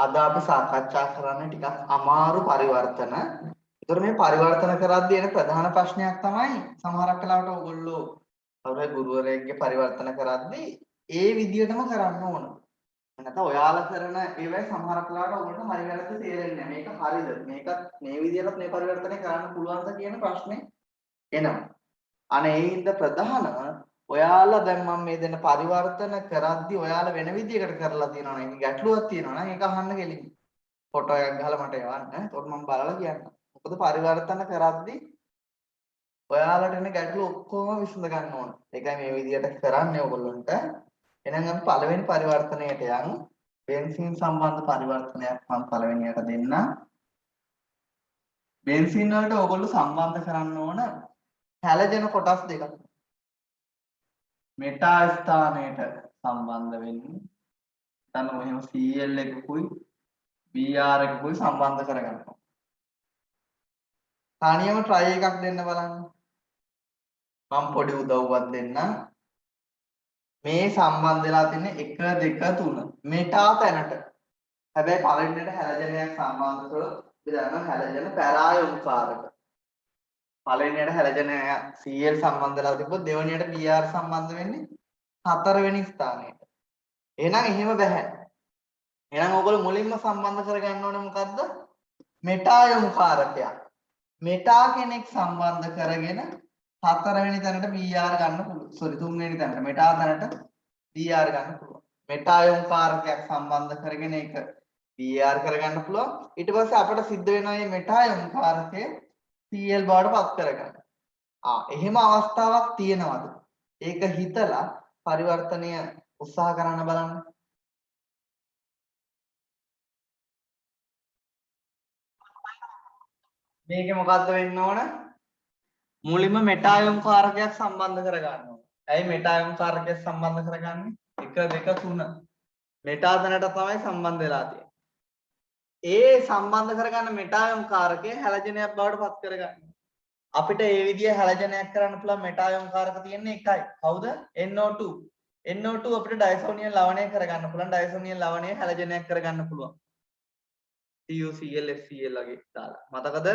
අද අපි සාකච්ඡා කරන්නේ ටිකක් අමාරු පරිවර්තන. ඒතර මේ පරිවර්තන කරද්දී එන ප්‍රධාන ප්‍රශ්නයක් තමයි සමහරක් වෙලාවට ඔයගොල්ලෝ කවුරු හරි ගුරුවරයෙක්ගේ පරිවර්තන කරද්දී ඒ විදිහටම කරන්න ඕන. නැත්නම් ඔයාලා කරන ඒවයි සමහරක් වෙලාවට ඔයගොල්ලෝ හරි වැරද්ද තේරෙන්නේ නැහැ. මේක හරිද? මේකත් මේ විදිහට මේ පරිවර්තනය කරන්න පුළුවන්ද කියන ප්‍රශ්නේ එනවා. අනේ ඒ හින්දා ප්‍රධානම ඔයාලා දැන් මම මේ දෙන පරිවර්තන කරද්දී ඔයාලා වෙන විදිහකට කරලා තියෙනවා නම් ඒක ගැටලුවක් තියෙනවා නම් ඒක අහන්න කෙලින් ෆොටෝ එකක් ගහලා මට එවන්න. එතකොට මම බලලා කියන්නම්. මොකද පරිවර්තන කරද්දී ඔයාලට එන ගැටලු ඔක්කොම විසඳ ගන්න ඕන. ඒකයි මේ විදිහට කරන්නේ ඔයගොල්ලන්ට. එහෙනම් අපි පළවෙනි පරිවර්තනයට යමු. බෙන්සීන් සම්බන්ධ පරිවර්තනයක් මම පළවෙනියට දෙන්නම්. බෙන්සීන් වලට ඔයගොල්ලෝ සම්බන්ධ කරන්න ඕන හැලජන කොටස් දෙකක්. මෙටා ස්ථානයට සම්බන්ධ වෙන්නේ දැන් මෙහෙම Cl එකකුයි Br එකකුයි සම්බන්ධ කරගන්නවා. තනියම try එකක් දෙන්න බලන්න. මම පොඩි උදව්වක් දෙන්නම්. මේ සම්බන්ධ වෙලා තින්නේ 1 2 3 මෙටා තැනට. හැබැයි පළවෙනියට හැලජනයක් සම්බන්ධ කරොත් අපි දන්නවා හැලජන පැරායොමුකාරක. පළවෙනියට හැලජන Cl සම්බන්ධ වෙලා තිබ්බොත් දෙවෙනියට Br සම්බන්ධ වෙන්නේ හතරවෙනි ස්ථානයට. එහෙනම් එහෙම බෑ. එහෙනම් ඔයගොල්ලෝ මුලින්ම සම්බන්ධ කරගන්න ඕනේ මොකද්ද? මෙටා යොමුකාරකයක්. මෙටා කෙනෙක් සම්බන්ධ කරගෙන හතරවෙනි තැනට Br ගන්න පුළුවන්. සෝරි තුන්වෙනි තැනට මෙටා තැනට Br ගන්න පුළුවන්. මෙටා යොමුකාරකයක් සම්බන්ධ කරගෙන ඒක Br කරගන්න පුළුවන්. ඊට පස්සේ අපිට සිද්ධ වෙනවා මේ මෙටා යොමුකාරකය Cl බවට පත් කරගන්න. එහෙම අවස්ථාවක් තියෙනවද? ඒක හිතලා පරිවර්තනය උත්සාහ කරන්න බලන්න. මේකේ මොකද්ද වෙන්න ඕන? මුලින්ම මෙටායොම් කාරකයක් සම්බන්ධ කරගන්න ඕන. ඇයි මෙටායොම් කාරකයක් සම්බන්ධ කරගන්නේ? 1 2 3 මෙටා තැනට තමයි සම්බන්ධ වෙලා තියෙන්නේ. ඒ සම්බන්ධ කරගන්න මෙටායොම් කාරකය හැලජනයක් බවට පත් කරගන්න. අපිට මේ විදිහේ හැලජනයක් කරන්න පුළුවන් මෙටායොම් කාරක තියෙන්නේ එකයි. කවුද? NO2. NO2 අපිට ඩයිසෝනියම් ලවණය කරගන්න පුළුවන්. ඩයිසෝනියම් ලවණය හැලජනයක් කරගන්න පුළුවන්. CuCl FCl වගේ දාලා. මතකද?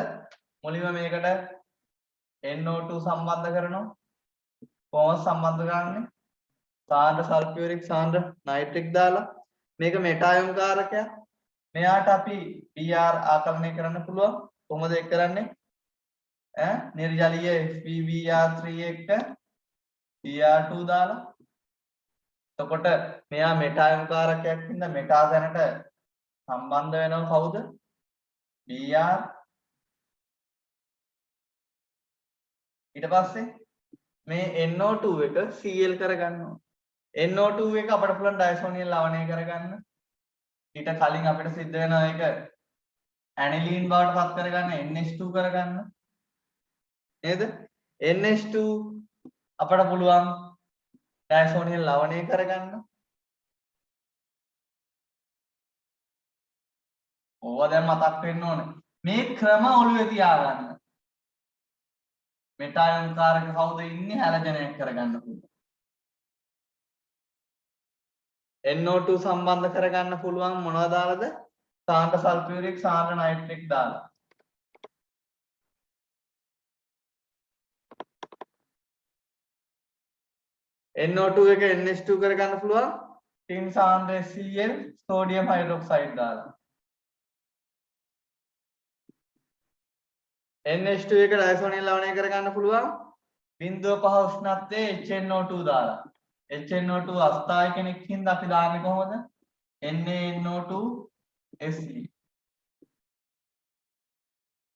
මුලින්ම මේකට NO2 සම්බන්ධ කරනවා. කොහොමද සම්බන්ධ කරන්නේ? සාන්ද්‍ර සල්ෆියුරික් සාන්ද්‍ර නයිට්‍රික් දාලා. මේක මෙටායොම් කාරකයක්. මෙයාට අපි Br ආකරණය කරන්න පුළුවන්. කොහොමද ඒක කරන්නේ? නිර්ජලීය FeBr3 එක්ක Br2 දාලා. එතකොට මෙයා මෙටායොම් කාරකයක් හින්දා මෙටා තැනට සම්බන්ධ වෙනව කවුද? Br. ඊට පස්සේ මේ NO2 එක Cl කරගන්නවා. NO2 එක අපිට පුළුවන් ඩයිසෝනියම් ලවණය කරගන්න. ඊට කලින් අපිට සිද්ධ වෙනවා ඒක ඇනිලීන් බවට පත් කරගන්න NH2 කරගන්න. නේද? NH2 අපිට පුළුවන් ඩයිසෝනියම් ලවණය කරගන්න. ඕවා දැන් මතක් වෙන්න ඕනේ. මේ ක්‍රම ඔළුවේ තියාගන්න. මෙටායොම් කාරක කවුද ඉන්නේ හැලජනයක් කරගන්න පුළුවන්. NO2 සම්බන්ධ කරගන්න පුළුවන් මොනවද දාලාද? සාන්ද්‍ර සල්ෆියුරික් සාන්ද්‍ර නයිට්‍රික් දාලා. NO2 එක NH2 කරගන්න පුළුවන් ටින් සාන්ද්‍ර Cl සෝඩියම් හයිඩ්‍රොක්සයිඩ් දාලා. NH2 එක ඩයිසෝනියම් ලවණය කරගන්න පුළුවන් 0.5 උෂ්ණත්වයේ HNO2 දාලා. HNO2 අස්ථායි කෙනෙක් හින්දා අපි දාන්නේ කොහොමද? NaNO2Se.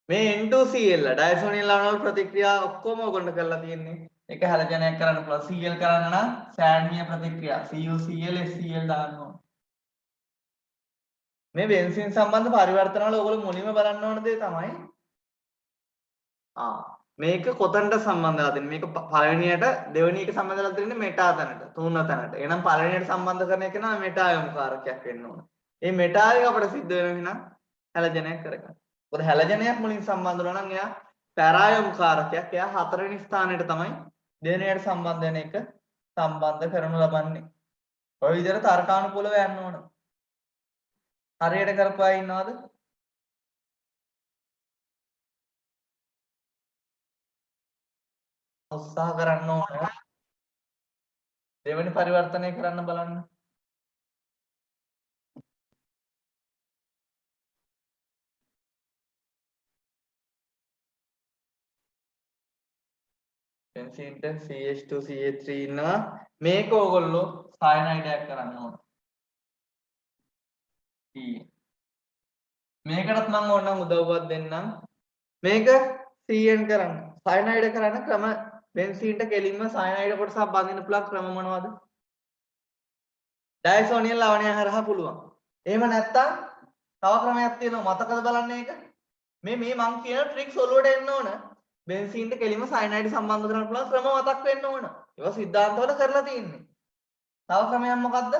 මේ N2Cl ඩයිසෝනියම් ලවණ වල ප්‍රතික්‍රියා ඔක්කොම ඔයගොල්ලෝ කරලා තියෙන්නේ. ඒක හැලජනයක් කරන්න පුළුවන්. Cl කරන්න නම් සෑන්මීය ප්‍රතික්‍රියා CuCl SCl දාන්න ඕන. මේ බෙන්සීන් සම්බන්ධ පරිවර්තන වල ඔයගොල්ලෝ මුලින්ම බලන්න ඕන දේ තමයි මේක කොතනට සම්බන්ධ වෙලා තියෙන්නේ? මේක පළවෙනියට දෙවෙනි එක සම්බන්ධ වෙලා තියෙන්නේ මෙටා තැනට, තුන තැනට. එහෙනම් පළවෙනියට සම්බන්ධ කරන එක නම් මෙටායොම් කාරකයක් වෙන්න ඕන. මේ මෙටා එක අපිට සිද්ධ වෙනවා නම් හැලජනයක් කරගන්න. මොකද හැලජනයක් මුලින් සම්බන්ධ වෙනවා නම් එයා පැරායොම් කාරකයක්. එයා හතරවෙනි ස්ථානයට තමයි දෙවෙනියට සම්බන්ධ වෙන එක සම්බන්ධ කරනු ලබන්නේ. ඔය විදිහට තර්කානුකූලව යන්න ඕන. හරියට කරපු අය ඉන්නවද? උත්සාහ කරන්න ඕන. දෙවෙනි පරිවර්තනය කරන්න බලන්න. බෙන්සීන්ට CH2 CH3 ඉන්නවා. මේක ඕගොල්ලෝ සයනයිඩයක් කරන්න ඕන. මේකටත් මම ඕනනම් උදව්වක් දෙන්නම්. මේක CN කරන්න. සයනයිඩ කරන්න ක්‍රම බෙන්සීන්ට කෙලින්ම සයනයිඩ කොටසක් බඳින්න පුළුවන් ක්‍රම මොනවද? ඩයසෝනියල් ලවණය හරහා පුළුවන්. එහෙම නැත්තම් තව ක්‍රමයක් තියෙනවා මතකද බලන්න ඒක. මේ මං කියන ට්‍රික්ස් ඔලුවට එන්න ඕන. බෙන්සීන්ට කෙලින්ම සයනයිඩ් සම්බන්ධ කරන්න පුළුවන් ක්‍රම මතක් වෙන්න ඕන. ඒවා සිද්ධාන්තවල කරලා තියෙන්නේ. තව ක්‍රමයක් මොකද්ද?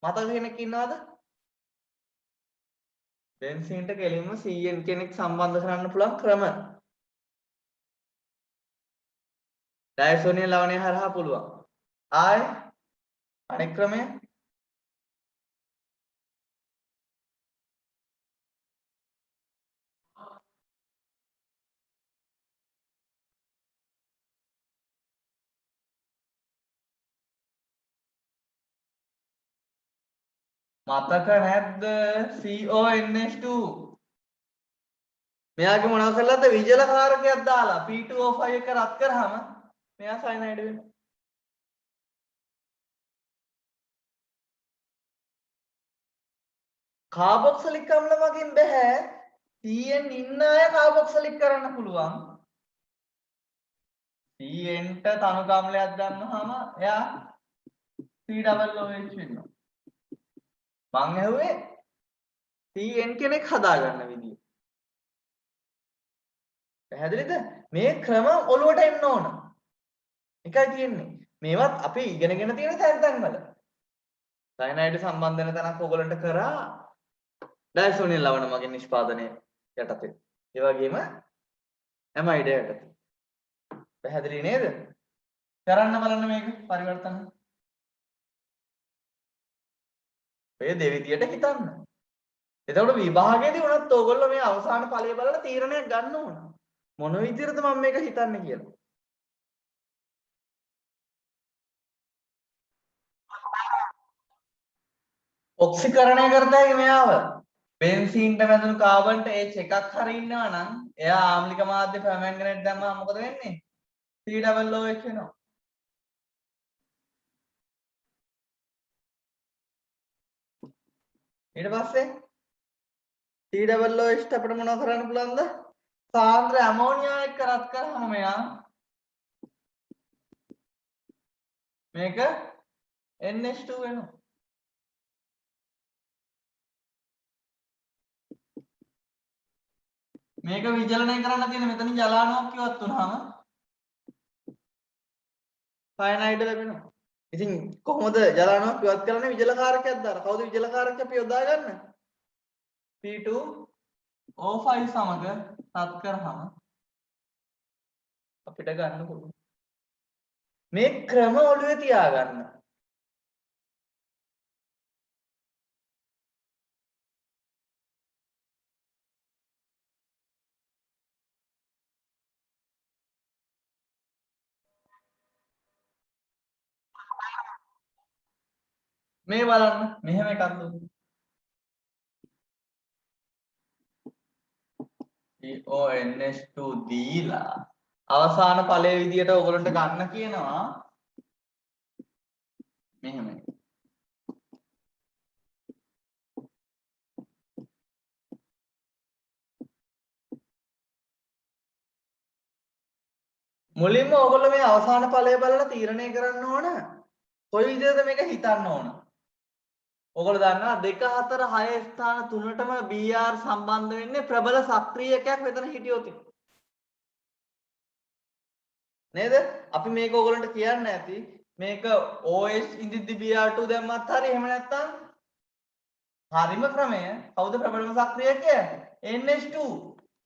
මතක කෙනෙක් ඉන්නවද? බෙන්සීන්ට කෙලින්ම CN කෙනෙක් සම්බන්ධ කරන්න පුළුවන් ක්‍රම. ඩයසෝනියල් ලවණය හරහා පුළුවන්. ආයි අනෙක් ක්‍රමය මතක නැද්ද? CONH2 මෙයාගේ මොනව කරලාද විජල කාරකයක් දාලා P2O5 එක රත් කරාම මෙයා සයනයිඩ් වෙනවා. කාබොක්සිලික් අම්ල වලින් බෑ. CN ඉන්න අය කාබොක්සිලික් කරන්න පුළුවන්. CN ට තනුක අම්ලයක් ගන්නාම එයා COOH වෙනවා. මං ඇහුවේ CN කෙනෙක් හදාගන්න විදිය. පැහැදිලිද? මේ ක්‍රම ඔලුවට එන්න ඕන. එකයි තියෙන්නේ. මේවත් අපි ඉගෙනගෙන තියෙන තැන් වල. සයනයිඩ් සම්බන්ධ වෙන තැනක් ඔයගලන්ට කරා ඩයසෝනියල් ලවණ මගින් නිෂ්පාදනය යටතේ. ඒ වගේම ඇමයිඩ් යටතේ. පැහැදිලි නේද? කරන්න බලන්න මේක පරිවර්තන. ඔය දෙවිදියට හිතන්න. එතකොට විභාගයේදී උනත් ඕගොල්ලෝ මේ අවසාන ඵලය බලලා තීරණයක් ගන්න ඕන. මොන විදිහටද මම මේක හිතන්නේ කියලා. ඔක්සිකරණය කරතයි මෙයාව. බෙන්සීන්ට වැදුණු කාබන්ට H එකක් හරි ඉන්නවා නම් එයා ආම්ලික මාධ්‍ය පර්මැංගනේට් දැම්මම මොකද වෙන්නේ? COOH වෙනවා. ඊට පස්සේ COOH ට අපිට මොනව කරන්න පුළුවන්ද? සාන්ද්‍ර ඇමෝනියා එක්ක රත් කරාම මෙයා මේක NH2 වෙනවා. මේක විජලනය කරන්න තියෙන මෙතනින් ජලාණුවක් ඉවත් වුනහම සයනයිඩ් ලැබෙනවා. ඉතින් කොහොමද ජලාණුවක් ඉවත් කරන්නේ? විජලකාරකයක් දාලා. කවුද විජලකාරකය අපි යොදාගන්නේ? P2O5 සමග රත් කරාම අපිට ගන්න පුළුවන්. මේ ක්‍රම ඔළුවේ තියාගන්න. මේ බලන්න මෙහෙම එකක් දුන්නු. CONH2 දීලා අවසාන ඵලයේ විදියට ඔයගොල්ලන්ට ගන්න කියනවා මෙහෙම. මුලින්ම ඔයගොල්ලෝ මේ අවසාන ඵලය බලලා තීරණය කරන්න ඕන. කොයි විදිහටද මේක හිතන්න ඕන. ඔයගොල්ලෝ දන්නවා 2 4 6 ස්ථාන තුනටම BR සම්බන්ධ වෙන්නේ ප්‍රබල සක්‍රීයකයක් මෙතන හිටියොත්. නේද? අපි මේක ඔයගොල්ලන්ට කියන්න ඇති මේක OH ඉඳිද්දි BR2 දැම්මත් හරි එහෙම නැත්නම් හරිම ක්‍රමය කවුද ප්‍රබලම සක්‍රීයකය? NH2.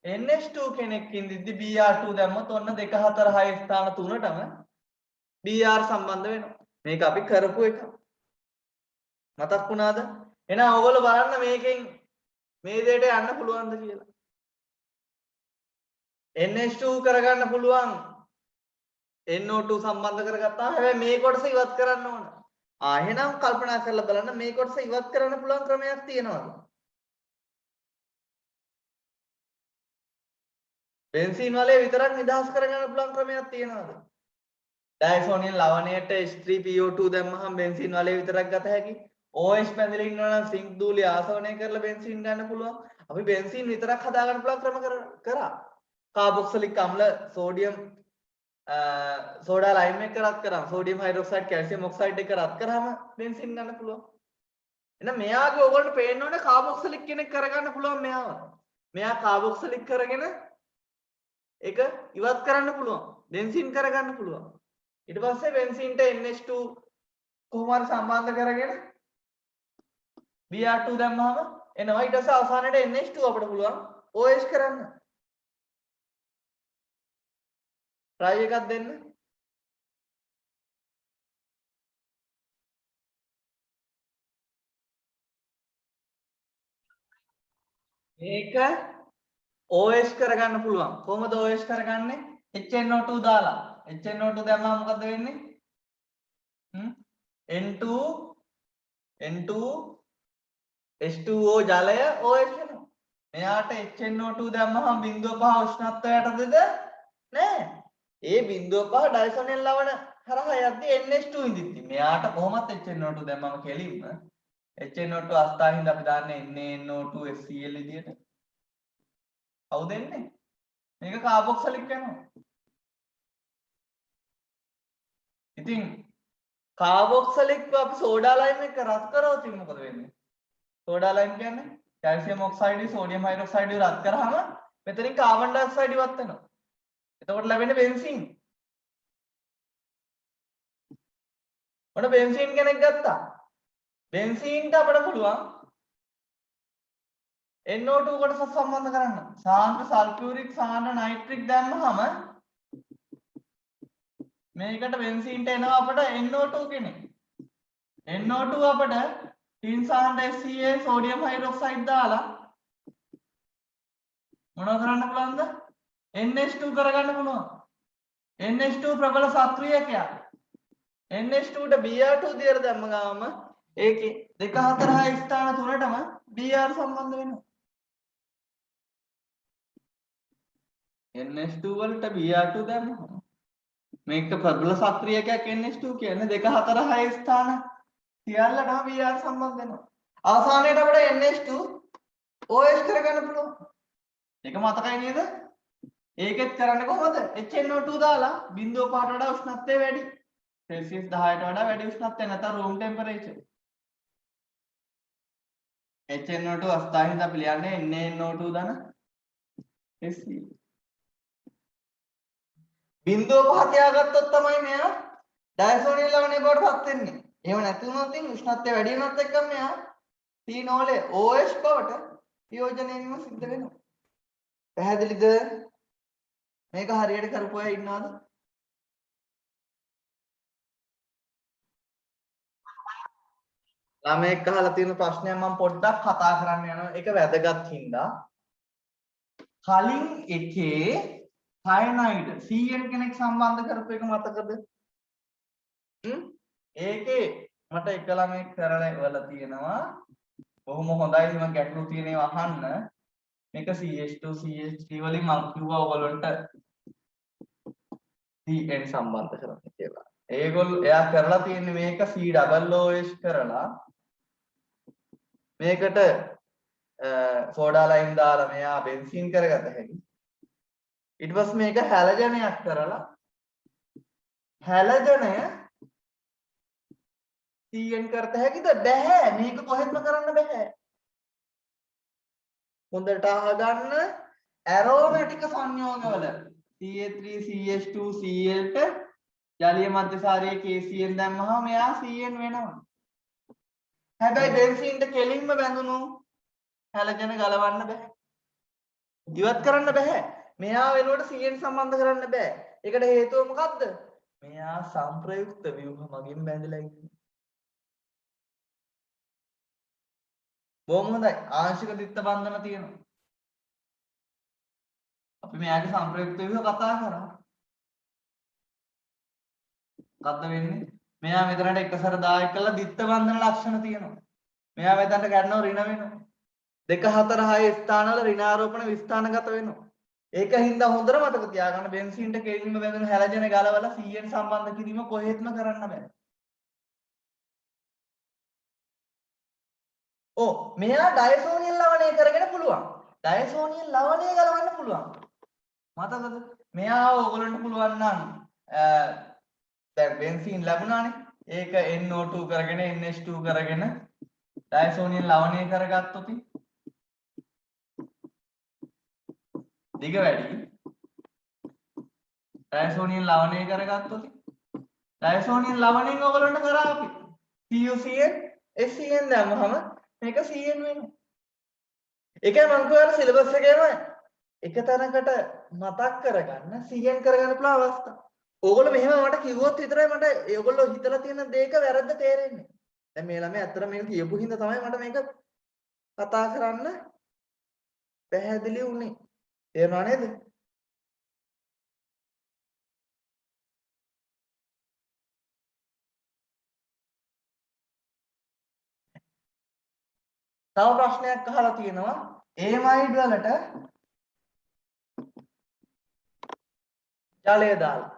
NH2 කෙනෙක් ඉඳිද්දි BR2 දැම්මොත් ඔන්න 2 4 6 ස්ථාන තුනටම BR සම්බන්ධ වෙනවා. මේක අපි කරපු එක. මතක් වුණාද? එහෙනම් ඔයගොල්ලෝ බලන්න මේකෙන් මේ දෙයට යන්න පුළුවන්ද කියලා. NH2 කරගන්න පුළුවන්. NO2 සම්බන්ධ කරගත්තාම හැබැයි මේ කොටස ඉවත් කරන්න ඕන. එහෙනම් කල්පනා කරලා බලන්න මේ කොටස ඉවත් කරන්න පුළුවන් ක්‍රමයක් තියෙනවද? බෙන්සීන් වලේ විතරක් නිදහස් කරගන්න පුළුවන් ක්‍රමයක් තියෙනවද? ඩයිසෝනියම් ලවණයට H3PO2 දැම්මහම බෙන්සීන් වලේ විතරක් ගත හැකි. OH පැඳලා ඉන්නවා නම් සිංක් ධූලිය ආසවණය කරලා බෙන්සීන් ගන්න පුළුවන්. අපි බෙන්සීන් විතරක් හදා ගන්න පුළුවන් ක්‍රම කරා. කාබොක්සිලික් අම්ල සෝඩියම් සෝඩා ලයිම් එක රත් කරාම සෝඩියම් හයිඩ්‍රොක්සයිඩ් කැල්සියම් ඔක්සයිඩ් එක රත් කරාම බෙන්සීන් ගන්න පුළුවන්. එහෙනම් මෙයාගේ ඕගොල්ලන්ට පේන්න ඕනේ කාබොක්සිලික් කෙනෙක් කරගන්න පුළුවන් මෙයාව. මෙයා කාබොක්සිලික් කරගෙන ඒක ඉවත් කරන්න පුළුවන්. බෙන්සීන් කරගන්න පුළුවන්. ඊට පස්සේ බෙන්සීන්ට NH2 කොහොම හරි සම්බන්ධ කරගෙන Br2 දැම්මම එනවා. ඊට පස්සේ අවසානයේ NH2 අපිට පුළුවන් OH කරන්න. try එකක් දෙන්න. මේක OH කරගන්න පුළුවන්. කොහොමද OH කරගන්නේ? HNO2 දාලා. HNO2 දැම්මම මොකද වෙන්නේ? N2 H2O ජලය OH වෙනවා. මෙයාට HNO2 දැම්මම 0.5 උෂ්ණත්වයටද නෑ. ඒ 0.5 ඩයිසෝනියම් ලවණ හරහා යද්දී NH2 ඉඳිද්දි. මෙයාට කොහොමත් HNO2 දැම්මම කෙලින්ම HNO2 අස්ථාහින්ද අපි දාන්නේ NaNO2 HCl විදියට. කවුද එන්නේ? මේක කාබොක්සිලික් වෙනවා. ඉතින් කාබොක්සිලික් අපි සෝඩා ලයිම් එක රත් කරවොත් මොකද වෙන්නේ? සෝඩා ලයිම් කියන්නේ කැල්සියම් ඔක්සයිඩ් සෝඩියම් හයිඩ්‍රොක්සයිඩ් රත් කරාම මෙතනින් කාබන් ඩයොක්සයිඩ් ඉවත් වෙනවා. එතකොට ලැබෙන්නේ බෙන්සීන්. මොන බෙන්සීන් කෙනෙක් ගත්තා. බෙන්සීන්ට අපිට පුළුවන් NO2 කොටස සම්බන්ධ කරන්න. සාන්ද්‍ර සල්ෆියුරික් සාන්ද්‍ර නයිට්‍රික් දැම්මහම මේකට බෙන්සීන්ට එනවා අපිට NO2 කෙනෙක්. NO2 අපිට තින් සාන්ද්‍ර HCl සෝඩියම් හයිඩ්‍රොක්සයිඩ් දාලා මොනව කරන්න පුළුවන්ද? NH2 කරගන්න පුළුවන්. NH2 ප්‍රබල සක්‍රියකයක්. NH2ට Br2 දියර දැම්ම ගාම ඒකේ 2 4 6 ස්ථාන තුනටම Br සම්බන්ධ වෙනවා. NH2 වලට Br2 දැම්මම මේක ප්‍රබල සක්‍රියකයක් NH2 කියන්නේ 2 4 6 ස්ථාන සියල්ලටම Br සම්බන්ධ වෙනවා. අවසානයේට අපිට NH2 OH කරගන්න පුළුවන්. ඒක මතකයි නේද? ඒකෙත් කරන්නේ කොහොමද? HNO2 දාලා 0.5ට වඩා උෂ්ණත්වය වැඩි. සෙල්සියස් 10ට වඩා වැඩි උෂ්ණත්වය නැත්නම් room temperature. HNO2 අස්ථාහින්ද අපි ලියන්නේ NaNO2 ධන HCl. 0.5 තියාගත්තොත් තමයි මෙයා ඩයසෝනියම් ලවණය බවට පත් වෙන්නේ. එහෙම නැති වුණොත් උෂ්ණත්වය වැඩි වෙනවත් එක්කම මෙයා පීනෝලේ OH බවට වියෝජනය වීම සිද්ධ වෙනවා. පැහැදිලිද? මේක හරියට කරපු අය ඉන්නවද? ළමෙක් අහලා තියෙන ප්‍රශ්නයක් මම පොඩ්ඩක් කතා කරන්න යනවා. ඒක වැදගත් හින්දා. කලින් එකේ සයනයිඩ් CN කෙනෙක් සම්බන්ධ කරපු එක මතකද? ඒකේ මට එක ළමෙක් කරලා ඉවලා තියෙනවා. බොහොම හොඳයි මම ගැටලු තියෙන ඒවා අහන්න. මේක CH2 CH3 වලින් මම කිව්වා ඔයගොල්ලන්ට CN සම්බන්ධ කරන්න කියලා. එයා කරලා තියෙන්නේ මේක COOH කරලා මේකට සෝඩා ලයිම් දාලා මෙයා බෙන්සීන් කරගත හැකි. ඊට පස්සේ මේක හැලජනයක් කරලා හැලජනය CN කරත හැකිද? බැහැ. මේක කොහෙත්ම කරන්න බැහැ. හොඳට අහගන්න ඇරෝමැටික් සංයෝගවල CH3 CH2 Cl ට ජලීය මධ්‍යසාරයේ KCN දැම්මහම මෙයා CN වෙනවා. හැබැයි බෙන්සීන්ට කෙලින්ම බැඳුණු හැලජන ගලවන්න බෑ. ඉවත් කරන්න බෑ. මෙයා වෙනුවට CN සම්බන්ධ කරන්න බෑ. ඒකට හේතුව මොකද්ද? මෙයා සංප්‍රයුක්ත ව්‍යුහ මගින් බැඳලා ඉන්නේ. බොහොම හොඳයි. ආංශික දිත්ත බන්ධන තියෙනවා. අපි මෙයාගේ සංප්‍රයුක්ත විදිහ කතා කරා. මොකද්ද වෙන්නේ? මෙයා මෙතනට එකසර 10ක් කළා දිත්ත බන්ධන ලක්ෂණ තියෙනවා. මෙයා මෙතනට ගන්නව ඍණ වෙනවා. 2 4 6 ස්ථානවල ඍණාරෝපණ විස්ථානගත වෙනවා. ඒක හින්දා හොඳට මතක තියාගන්න බෙන්සීන්ට කෙලින්ම බැඳෙන හැලජන ගලවලා 100ට සම්බන්ධ කිරීම කොහෙත්ම කරන්න බෑ. මෙයා ඩයසෝනියල් ලවණය කරගෙන පුළුවන්. ඩයසෝනියල් ලවණය ගලවන්න පුළුවන්. මතකද? මෙයා ඕගොල්ලන්ට පුළුවන් නම් දැන් බෙන්සීන් ලැබුණානේ. ඒක NO2 කරගෙන NH2 කරගෙන ඩයසෝනියල් ලවණය කරගත්තොත් දිග වැඩි. ඩයසෝනියල් ලවණය කරගත්තොත් ඩයසෝනියල් ලවණයෙන් ඕගොල්ලන්ට කරා අපි CuCl SCN දැම්මම මේක CN වෙනවා. ඒකයි මම කියවල සිලබස් එකේම එක තැනකට මතක් කරගන්න CN කරගන්න පුළුවන් අවස්ථා. ඕගොල්ලෝ මෙහෙම මට කිව්වොත් විතරයි මට ඒගොල්ලෝ හිතලා තියෙන දේක වැරද්ද තේරෙන්නේ. දැන් මේ ළමයා ඇත්තට මේක කියපු හින්දා තමයි මට මේක කතා කරන්න පැහැදිලි වුනේ. තේරුණා නේද? තව ප්‍රශ්නයක් අහලා තියෙනවා ඒමයිඩ් වලට ජලය දාලා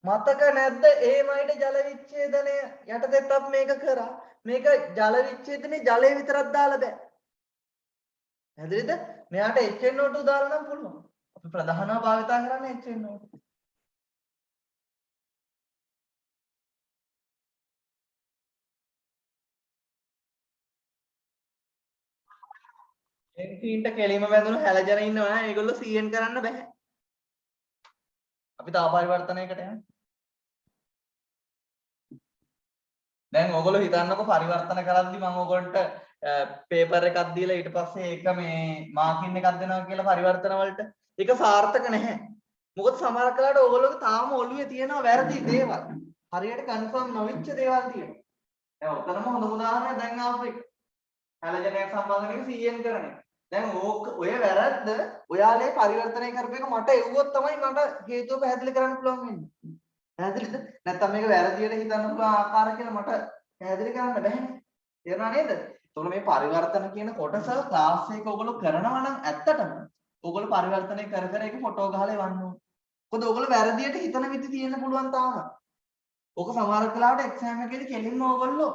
මතක නැද්ද ඒමයිඩ් ජල විච්ඡේදනය යටතේත් අපි මේක කරා මේක ජල විච්ඡේදනේ ජලය විතරක් දාලා බෑ හැදෙයිද මෙයාට HNO2 දාලා නම් පුළුවන් අපි ප්‍රධානව භාවිතා කරන්නේ HNO2 එන්ටීන්ට කෙලිම බැඳුණු හැලජන ඉන්නවා ඒගොල්ලෝ CN කරන්න බෑ අපි තව පරිවර්තනයකට යන්න දැන් ඕගොල්ලෝ හිතන්නකෝ පරිවර්තන කරද්දි මම ඕගොල්ලන්ට පේපර් එකක් දීලා ඊට පස්සේ ඒක මේ මාකින් එකක් දෙනවා කියලා පරිවර්තන වලට ඒක සාර්ථක නැහැ මොකද සමහර කලාවට ඕගොල්ලෝගේ තාම ඔළුවේ තියෙනවා වැරදි දේවල් හරියට කන්ෆර්ම් නොවිච්ච දේවල් තියෙනවා දැන් ඔතනම හොඳ උදාහරණයක් දැන් ආපු එක හැලජනයක් සම්බන්ධ කරගෙන CN කරන එක දැන් ඔය වැරද්ද ඔයාලේ පරිවර්තනය කරපු එක මට එව්වොත් තමයි මට හේතුව පැහැදිලි කරන්න පුළුවන් වෙන්නේ. පැහැදිලිද? නැත්නම් මේක වැරදියට හිතන්න පුළුවන් ආකාර කියලා මට පැහැදිලි කරන්න බැහැනේ. තේරුණා නේද? එතකොට මේ පරිවර්තන කියන කොටස ක්ලාස් එක ඔයගොල්ලෝ කරනවා නම් ඇත්තටම ඔයගොල්ලෝ පරිවර්තනය කර කර ඒක ෆොටෝ ගහලා එවන්න ඕනේ. මොකද ඔයගොල්ලෝ වැරදියට හිතන විදි තියෙන්න පුළුවන් තාම. ඕක සමහර වෙලාවට එක්සෑම් එකේදී කෙලින්ම ඔයගොල්ලෝ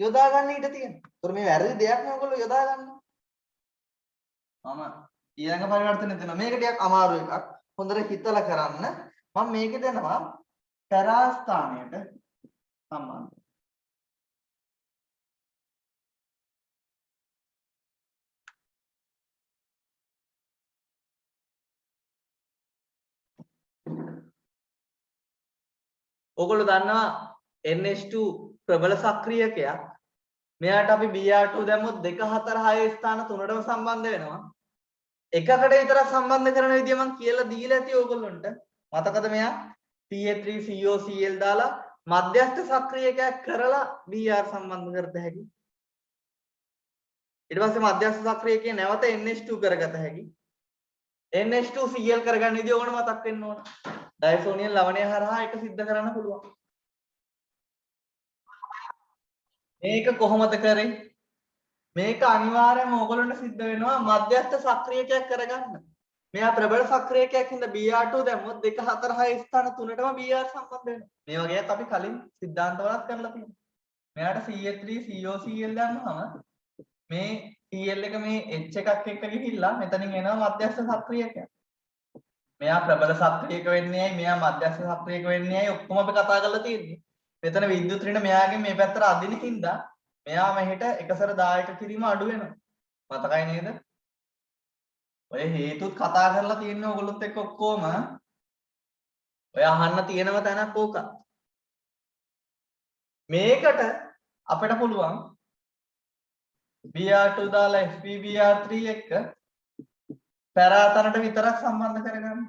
යොදා ගන්න ඉඩ තියෙනවා. ඒතර මේ වැරදි දෙයක් නේ ඔයගොල්ලෝ යොදා ගන්නවා. මම ඊළඟ පරිවර්තනය දෙනවා. මේක ටිකක් අමාරු එකක්. හොඳට හිතලා කරන්න. මම මේක දෙනවා තරා ස්ථානයට සම්බන්ධ. ඔයගොල්ලෝ දන්නවා NH2 ප්‍රබල සක්‍රියකයක්. මෙයාට අපි Br2 දැම්මොත් 2 4 6 ස්ථාන තුනටම සම්බන්ධ වෙනවා. එකකට විතරක් සම්බන්ධ කරන විදිය මම කියලා දීලා ඇති ඕගොල්ලන්ට. මතකද මෙයා CH3COCl දාලා මධ්‍යස්ථ සක්‍රියකයක් කරලා Br සම්බන්ධ කරත හැකි. ඊට පස්සේ මධ්‍යස්ථ සක්‍රියකයේ නැවත NH2 කරගත හැකි. NH2Cl කරගන්න විදිය ඕගොල්ලෝ මතක් වෙන්න ඕන. ඩයසෝනියල් ලවණය හරහා ඒක සිද්ධ කරන්න පුළුවන්. මේක කොහොමද කරේ? මේක අනිවාර්යයෙන්ම ඕගොල්ලන්ට සිද්ධ වෙනවා මධ්‍යස්ථ සක්‍රියකයක් කරගන්න. මෙයා ප්‍රබල සක්‍රියකයක් හින්දා Br2 දැම්මොත් 2 4 6 ස්ථාන තුනටම Br සම්බන්ධ වෙනවා. මේ වගේත් අපි කලින් සිද්ධාන්තවලත් කරලා තියෙනවා. මෙයාට CH3COCl දැම්මම මේ Cl එක මේ H එකක් එක්ක ගිහිල්ලා මෙතනින් එනවා මධ්‍යස්ථ සක්‍රියකයක්. මෙයා ප්‍රබල සක්‍රියක වෙන්නේ ඇයි? මෙයා මධ්‍යස්ථ සක්‍රියක වෙන්නේ ඇයි? ඔක්කොම අපි කතා කරලා තියෙන්නේ. මෙතන විද්‍යුත් ඍණ මෙයාගෙන් මේ පැත්තට අදින හින්දා මෙයා මෙහෙට එකසර 10ක කිරීම අඩු වෙනවා. මතකයි නේද? ඔය හේතුත් කතා කරලා තියෙන්නේ ඔයගොල්ලොත් එක්ක ඔක්කොම. ඔය අහන්න තියෙනම තැනක් ඕක. මේකට අපිට පුළුවන් Br2 දාලා FeBr3 එක්ක පැරාතනට විතරක් සම්බන්ධ කරගන්න.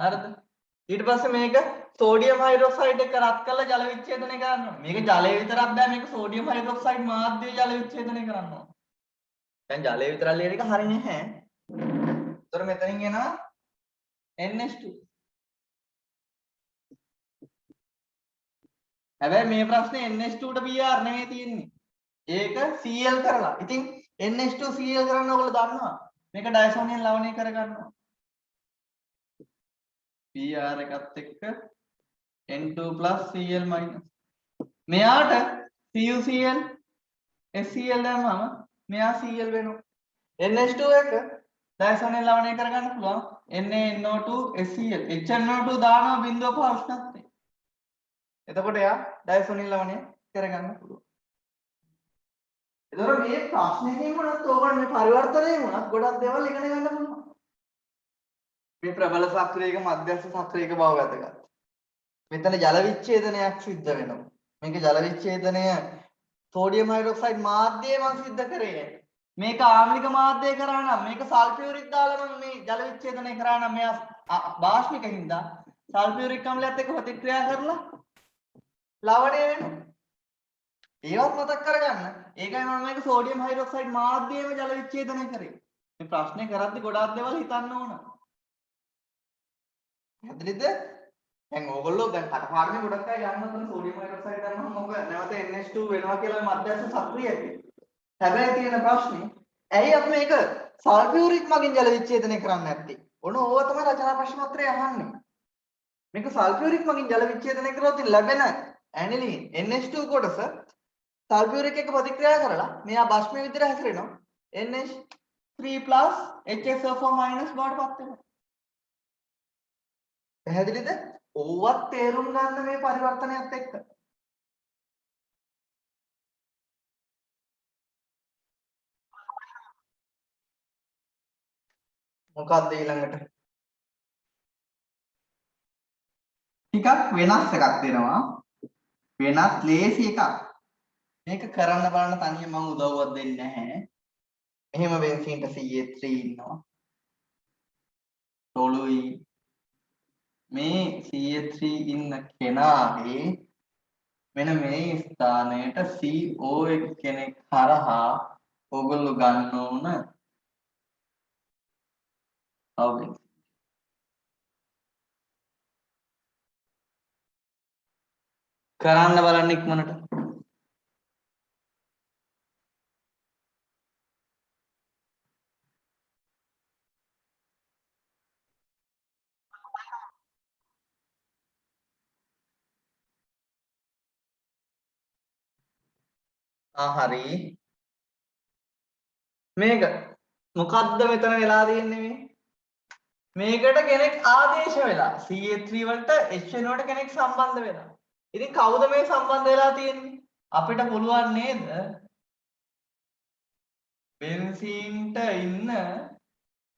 හරිද? ඊට පස්සේ මේක සෝඩියම් හයිඩ්‍රොක්සයිඩ් එක රත් කරලා ජල විච්ඡේදනය කරන්න ඕනේ. මේක ජලය විතරක් බෑ මේක සෝඩියම් හයිඩ්‍රොක්සයිඩ් මාධ්‍ය ජල විච්ඡේදනය කරන්න ඕනේ. දැන් ජලය විතරක් ලියන එක හරිය නැහැ. ඒතර මෙතනින් එනවා NH2. හැබැයි මේ ප්‍රශ්නේ NH2 ට Br නෙමෙයි තියෙන්නේ. ඒක Cl කරලා. ඉතින් NH2 Cl කරන්න ඕගොල්ලෝ දන්නවා. මේක ඩයසෝනියම් ලවණය කරගන්නවා. Br එකත් එක්ක N2 Cl මෙයාට CuCl HCl දැම්මම මෙයා Cl වෙනවා. NH2 එක ඩයසෝනියම් ලවණය කරගන්න පුළුවන්. NaNO2 HCl HNO2 දානවා 0.5 උෂ්ණත්වයේ. එතකොට එයා ඩයසෝනියම් ලවණය කරගන්න පුළුවන්. එතකොට මේ ප්‍රශ්නේකින් වුණත් ඕගොල්ලෝ මේ පරිවර්තනයෙන් වුණත් ගොඩක් දේවල් ඉගෙන ගන්න පුළුවන්. මේ ප්‍රබල සක්‍රියක මධ්‍යස්ථ සක්‍රියක බව වැදගත්. මෙතන ජල විච්ඡේදනයක් සිද්ධ වෙනවා. මේක ජල විච්ඡේදනය සෝඩියම් හයිඩ්‍රොක්සයිඩ් මාධ්‍යය මම සිද්ධ කරේ. මේක ආම්ලික මාධ්‍යය කරා නම් මේක සල්ෆියුරික් දාලා මම මේ ජල විච්ඡේදනය කරා නම් මෙයා බාෂ්පික හින්දා සල්ෆියුරික් අම්ලයත් එක්ක ප්‍රතික්‍රියා කරලා ලවණය වෙනවා. ඒවත් මතක් කරගන්න. ඒකයි මම මේක සෝඩියම් හයිඩ්‍රොක්සයිඩ් මාධ්‍යයේම ජල විච්ඡේදනය කරේ. මේ ප්‍රශ්නේ කරද්දි ගොඩාක් දේවල් හිතන්න ඕන. හරිද? දැන් ඕගොල්ලෝ දැන් කටපාඩමේ ගොඩක් අය යන්න තන සෝඩියම් හයිඩ්‍රොක්සයිඩ් ගන්නම මොකද නැවත NH2 වෙනවා කියලා මධ්‍යස්ථ සක්‍රියයි. හැබැයි තියෙන ප්‍රශ්නේ ඇයි අපි මේක සල්ෆියුරික් මගින් ජල විච්ඡේදනය කරන්නේ නැත්තේ? ඔන්න ඕවා තමයි රචනා ප්‍රශ්න පත්‍රය අහන්නේ. මේක සල්ෆියුරික් මගින් ජල විච්ඡේදනය කරොත් ලැබෙන ඇනිලින් NH2 කොටස සල්ෆියුරික් එක ප්‍රතික්‍රියා කරලා මෙයා බෂ්ම විදිහට හැසිරෙනවා. NH3+ HSO4- බවට පත් වෙනවා. පැහැදිලිද? ඕවත් තේරුම් ගන්න මේ පරිවර්තනයත් එක්ක. මොකක්ද ඊළඟට? ටිකක් වෙනස් එකක් දෙනවා. වෙනස් ලේසි එකක්. මේක කරන්න බලන්න තනියම මම උදව්වක් දෙන්නේ නැහැ. එහෙම බෙන්සීන්ට CH3 ඉන්නවා. තොලුයි මේ CH3 ඉන්න කෙනාගේ මෙන්න මේ ස්ථානයට CO කෙනෙක් හරහා ඕගොල්ලෝ ගන්න ඕන අවබෝධ කරන්න බලන්න ඉක්මනට. හරි. මේක මොකද්ද මෙතන වෙලා තියෙන්නේ මේ? මේකට කෙනෙක් ආදේශ වෙලා CH3 වලට HNO වලට කෙනෙක් සම්බන්ධ වෙලා. ඉතින් කවුද මේ සම්බන්ධ වෙලා තියෙන්නේ? අපිට පුළුවන් නේද? බෙන්සීන්ට ඉන්න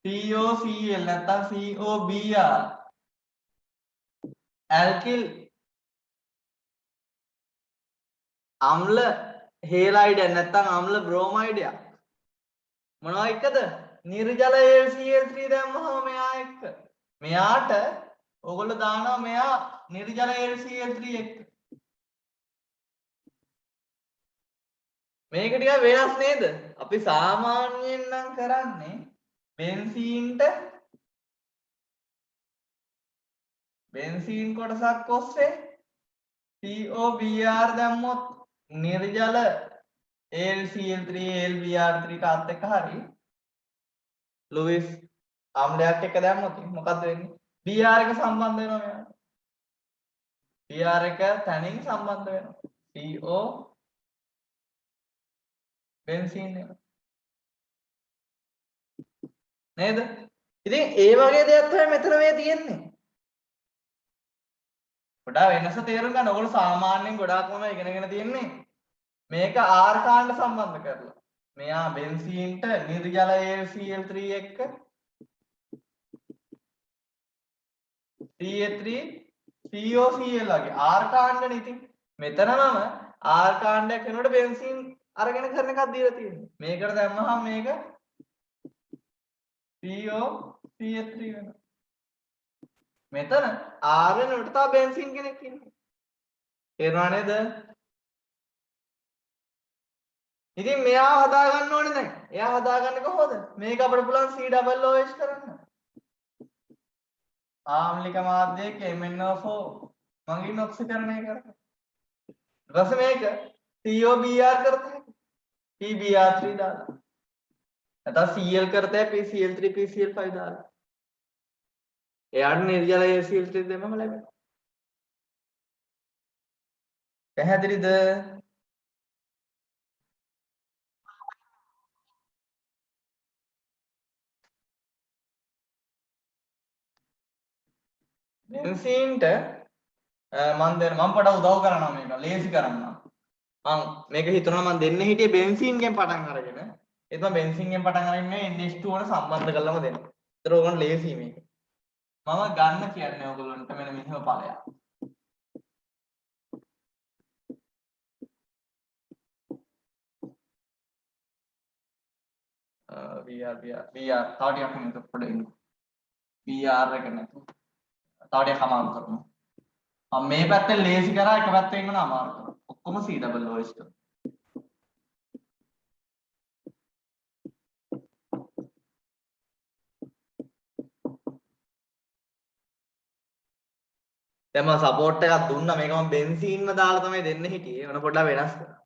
COCl නැත්නම් COBr ඇල්කිල් අම්ල හේලයිඩ් නැත්නම් අම්ල බ්‍රෝමයිඩයක් මොනවා එක්කද? නිර්ජල AlCl3 දැම්මහම මෙයා එක්ක. මෙයාට ඕගොල්ලෝ දානවා මෙයා නිර්ජල AlCl3 එක්ක. මේක ටිකක් වෙනස් නේද? අපි සාමාන්‍යයෙන් නම් කරන්නේ බෙන්සීන් කොටසක් ඔස්සේ COBr දැම්මොත් නිර්ජල AlCl3 AlBr3 කාත් එක්ක හරි ලුයිස් අම්ලයක් එක දැම්මොත් මොකද්ද වෙන්නේ? Br එක සම්බන්ධ වෙනවා මෙයාට. Br එක තනින් සම්බන්ධ වෙනවා. CO බෙන්සීන් එක. නේද? ඉතින් ඒ වගේ දෙයක් තමයි මෙතන මේ තියෙන්නේ. ගොඩාක් වෙනස තේරුම් ගන්න. ඕගොල්ලෝ සාමාන්‍යයෙන් ගොඩාක්ම ඉගෙනගෙන තියෙන්නේ මේක R කාණ්ඩ සම්බන්ධ කරලා. මෙයා බෙන්සීන්ට නිර්ජල AlCl3 එක්ක CH3 COCl වගේ R කාණ්ඩනේ. ඉතින් මෙතනම R කාණ්ඩයක් වෙනකොට බෙන්සීන් අරගෙන කරන එකක් දීලා තියෙන්නේ. මේකට දැම්මහම මේක COCl3 වෙනවා. මෙතන R වෙනුවට තව බෙන්සීන් කෙනෙක් ඉන්නේ. තේරුණා නේද? ඉතින් මෙයා හදා ගන්න ඕනේ දැන්. එයා හදාගන්නේ කොහොමද? මේක අපිට පුළුවන් COOH කරන්න. ආම්ලික මාධ්‍යයක MnO4 මගින් ඔක්සිකරණය කරන්න. ඊට පස්සේ මේක COBr කරත හැකියි. PBr3 දාලා. නැත්නම් Cl කරත හැකියි PCl3 PCl5 දාලා. එයාට නිර්ජල ACl3 දෙන්නම ලැබෙනවා. පැහැදිලිද? බෙන්සීන්ට මම පොඩ උදව් කරනවා මේක ලේසි කරන්න. මම මේක හිතනවා මම දෙන්න හිටියේ බෙන්සීන්ගෙන් පටන් අරගෙන. ඒත් මම බෙන්සීන්ගෙන් පටන් අරගෙන NH2 වල සම්බන්ධ කරලම දෙනවා. ඒතර ඕගොල්ලෝ ලේසි මේක. මම ගන්න කියන්නේ ඕගොල්ලන්ට මෙන්න මෙහෙම ඵලයක්. VR තව ටිකක් මෙතන පොඩ එන්න. VR එක නැතුව. තව ටිකක් අමාරු කරනවා. මම මේ පැත්තෙන් ලේසි කරා එක පැත්තෙන් ඉන්න අමාරු කරනවා. ඔක්කොම COOH කරනවා. දැන් මම සපෝට් එකක් දුන්නා මේක මම බෙන්සීන්ම දාලා තමයි දෙන්න හිටියේ. මොන පොඩ්ඩක් වෙනස් කරා.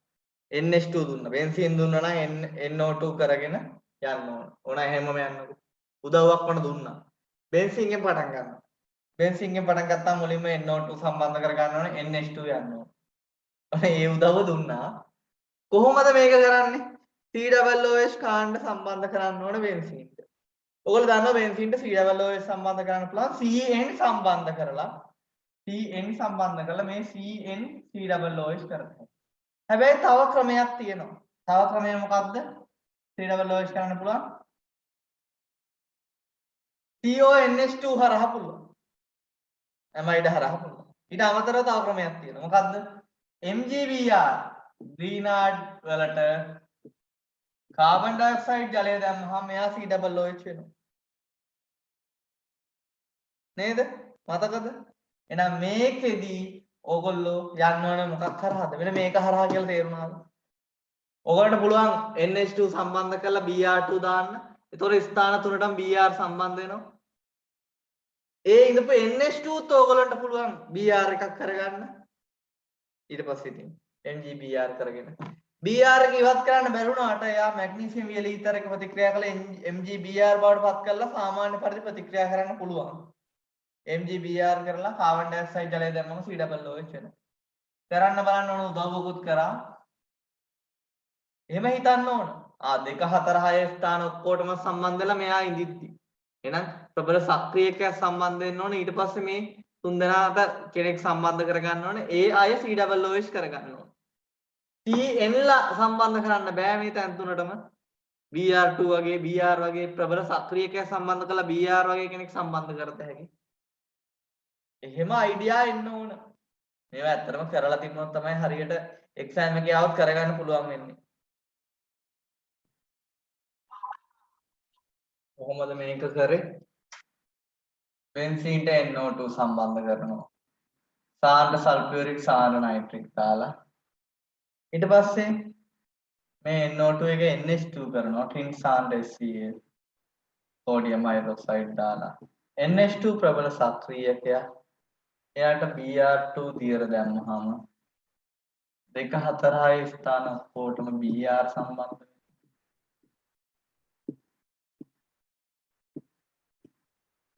NH2 දුන්නා. බෙන්සීන් දුන්නා නම් NO2 කරගෙන යන්න ඕන. ඕන එහෙමම යන්නකො. උදව්වක් වුණ දුන්නා. බෙන්සීන්ගෙන් පටන් ගන්නවා. බෙන්සීන්ගෙන් පටන් ගත්තාම මුලින්ම NO2 සම්බන්ධ කර ගන්න ඕනේ NH2 යන්න ඕන. ඒ උදව්ව දුන්නා. කොහොමද මේක කරන්නේ? COOH කාණ්ඩ සම්බන්ධ කරන්න ඕනේ බෙන්සීන්ට. ඔයගොල්ලෝ දන්නවා බෙන්සීන්ට COOH සම්බන්ධ කරන්න පුළුවන් CN සම්බන්ධ කරලා CN සම්බන්ධ කරලා මේ CN COOH කරනවා. හැබැයි තව ක්‍රමයක් තියෙනවා. තව ක්‍රමය මොකක්ද? COOH කරන්න පුළුවන් CONH2 හරහා පුළුවන්. ඇමයිඩ් හරහා පුළුවන්. ඊට අමතරව තව ක්‍රමයක් තියෙනවා. මොකද්ද? MgBr ග්‍රීනාඩ් වලට කාබන් ඩයොක්සයිඩ් ජලය දැම්මහම මෙයා COOH වෙනවා. නේද? මතකද? එහෙනම් මේකෙදි ඕගොල්ලෝ යන්න ඕන මොකක් හරහාද? මෙන්න මේක හරහා කියලා තේරුණාද? ඕගොල්ලන්ට පුළුවන් NH2 සම්බන්ධ කරලා Br2 දාන්න. ඒතකොට ස්ථාන තුනටම Br සම්බන්ධ වෙනවා. ඒ ඉඳපු NH2ත් ඕගොල්ලන්ට පුළුවන් Br එකක් කරගන්න. ඊට පස්සේ ඉතින් MgBr කරගෙන Br එක ඉවත් කරන්න බැරුණාට එයා මැග්නීසියම් වියල ඊතර එක ප්‍රතික්‍රියා කළ MgBr බවට පත් කරලා සාමාන්‍ය පරිදි ප්‍රතික්‍රියා කරන්න පුළුවන්. MgBr කරලා කාබන් ඩයොක්සයිඩ් ජලය දැම්මම COOH වෙනවා. කරන්න බලන්න ඕන උදව්වකුත් කරා. එහෙම හිතන්න ඕන. 2 4 6 ස්ථාන ඔක්කොටම සම්බන්ධ වෙලා මෙයා ඉඳිද්දි. එහෙනම් ප්‍රබල සක්‍රියකයක් සම්බන්ධ වෙන්න ඕනේ. ඊට පස්සේ මේ තුන් දෙනාට කෙනෙක් සම්බන්ධ කරගන්න ඕනේ. ඒ අය COOH කරගන්න ඕනේ. CN ලා සම්බන්ධ කරන්න බෑ මේ තැන් තුනටම. Br2 වගේ Br වගේ ප්‍රබල සක්‍රියකයක් සම්බන්ධ කරලා Br වගේ කෙනෙක් සම්බන්ධ කරත හැකියි. එහෙම අයිඩියා එන්න ඕන. මේවා ඇත්තටම කරලා තිබුණොත් තමයි හරියට එක්සෑම් එකේ આવත් කරගන්න පුළුවන් වෙන්නේ. කොහොමද මේක කරේ? බෙන්සීන්ට NO2 සම්බන්ධ කරනවා. සාන්ද්‍ර සල්ෆියුරික් සාන්ද්‍ර නයිට්‍රික් දාලා. ඊට පස්සේ මේ NO2 එක NH2 කරනවා. ටින් සාන්ද්‍ර HCl සෝඩියම් හයිඩ්‍රොක්සයිඩ් දාලා. NH2 ප්‍රබල සක්‍රියකයක්. එයාට Br2 දියර දැම්මහම 2 4 6 ස්ථාන ඔක්කොටම Br සම්බන්ධ.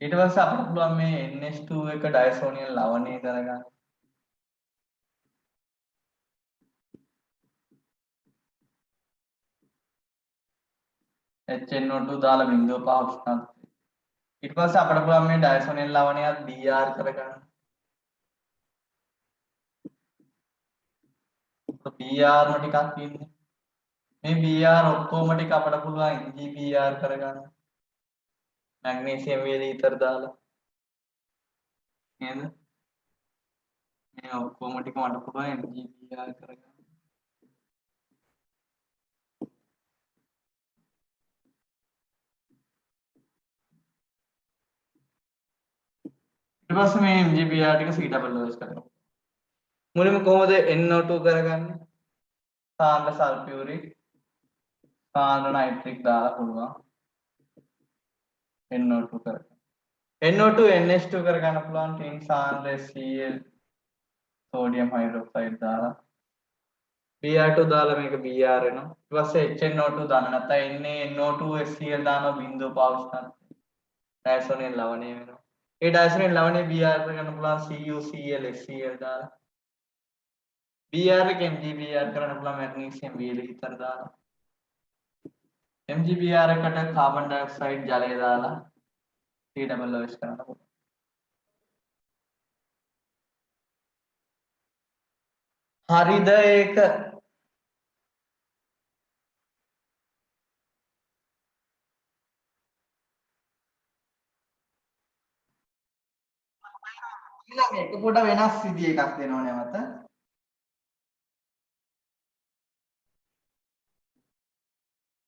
ඊට පස්සේ අපිට පුළුවන් මේ NH2 එක ඩයසෝනියල් ලවණය කරගන්න. HNO2 දාලා 0.5 ස්ථාන. ඊට පස්සේ අපිට පුළුවන් මේ ඩයසෝනියල් ලවණයත් Br කරගන්න. Br ම ටිකක් ඉන්නේ. මේ Br ඔක්කොම ටික අපිට පුළුවන් MgBr කරගන්න. මැග්නීසියම් වීල ඊතර දාලා. නේද? මේ ඔක්කොම ටික මට පුළුවන් MgBr කරගන්න. ඊට පස්සේ මේ MgBr ටික C double OH කරනවා. මුලින්ම කොහොමද NO2 කරගන්නේ? සාන්ද්‍ර සල්ෆියුරික් සාන්ද්‍ර නයිට්‍රික් දාලා පුළුවන් NO2 කරගන්න. NO2 NH2 කරගන්න පුළුවන් ටින් සාන්ද්‍ර Cl සෝඩියම් හයිඩ්‍රොක්සයිඩ් දාලා Br2 දාලා මේක Br එනවා. ඊට පස්සේ HNO2 දාන්න නැත්නම් NaNO2 HCl දානවා බිඳුව පාවිච්චි කරනවා. ඩයසෝනියම් ලවණය වෙනවා. ඒ ඩයසෝනියම් ලවණය Br කරගන්න පුළුවන් CuCl HCl දාලා. Br එක MgBr කරන්න පුළුවන් මැග්නීසියම් Bl විතර දාලා. MgBr එකට කාබන් ඩයොක්සයිඩ් ජලය දාලා C double OH කරන්න පුළුවන්. හරිද ඒක? ඊළඟ එක පොඩ වෙනස් විදිහ එකක් දෙනවා නැවත.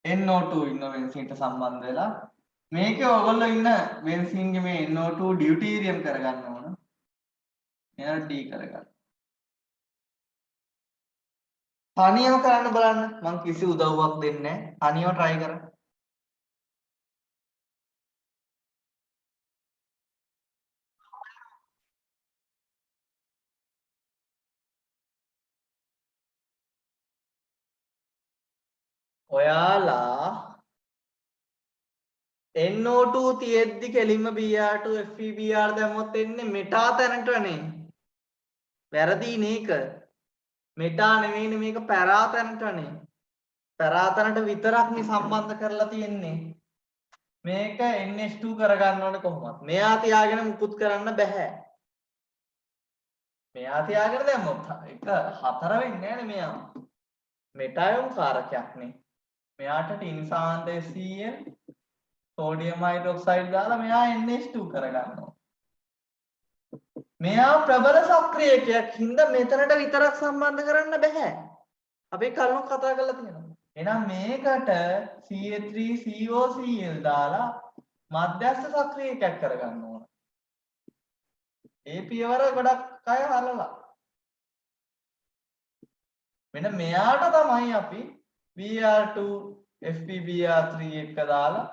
NO2 ඉන්න බෙන්සීන්ට සම්බන්ධ වෙලා මේකේ ඔයගොල්ලෝ ඉන්න බෙන්සීන්ගේ මේ NO2 ඩියුටීරියම් කරගන්න ඕන. එයාට D කරගන්න. තනියම කරන්න බලන්න. මම කිසි උදව්වක් දෙන්නේ නැහැ. තනියම try කරන්න. ඔයාලා NO2 තියෙද්දි කෙලින්ම Br2 FeBr දැම්මොත් එන්නේ මෙටා තැනටනේ. වැරදි නේක. මෙටා නෙවෙයිනේ මේක පැරා තැනටනේ. පැරා තැනට විතරක් මේ සම්බන්ධ කරලා තියෙන්නේ. මේක NH2 කරගන්න ඕනේ කොහොමද? මෙයා තියාගෙන මුකුත් කරන්න බෑ. මෙයා තියාගෙන දැම්මොත් එක හතර වෙන්නේ නැහැනේ මෙයා. මෙටායොන් කාරකයක් නේ. මෙයාට ටින් සාන්ද්‍රය Cl සෝඩියම් හයිඩ්‍රොක්සයිඩ් දාලා මෙයා NH2 කරගන්නවා. මෙයා ප්‍රබල සක්‍රියකයක් හින්දා මෙතනට විතරක් සම්බන්ධ කරන්න බෑ. අපි කලින් කතා කරලා තියෙනවා. එහෙනම් මේකට Ca3COCl දාලා මධ්‍යස්ථ සක්‍රියකයක් කරගන්න ඕන. ඒ පියවර ගොඩක් අය හරලා. මෙන්න මෙයාට තමයි අපි Br2 FeBr3 එක දාලා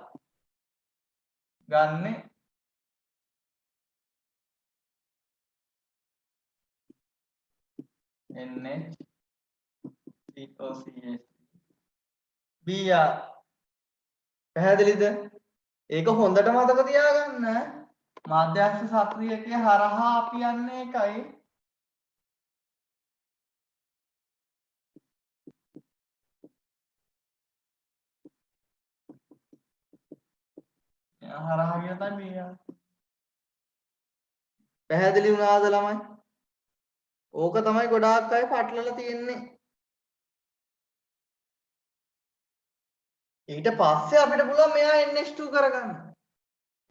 ගන්නෙ NHCOCH Br පැහැදිලිද? ඒක හොඳට මතක තියාගන්න. මධ්‍යස්ථ සක්‍රියකයේ හරහා අපි යන්නේ එකයි. හරහා ගිය තමයි Br. පැහැදිලි වුණාද ළමයි? ඕක තමයි ගොඩාක් අය පටලලා තියෙන්නේ. ඊට පස්සේ අපිට පුළුවන් මෙයා NH2 කරගන්න.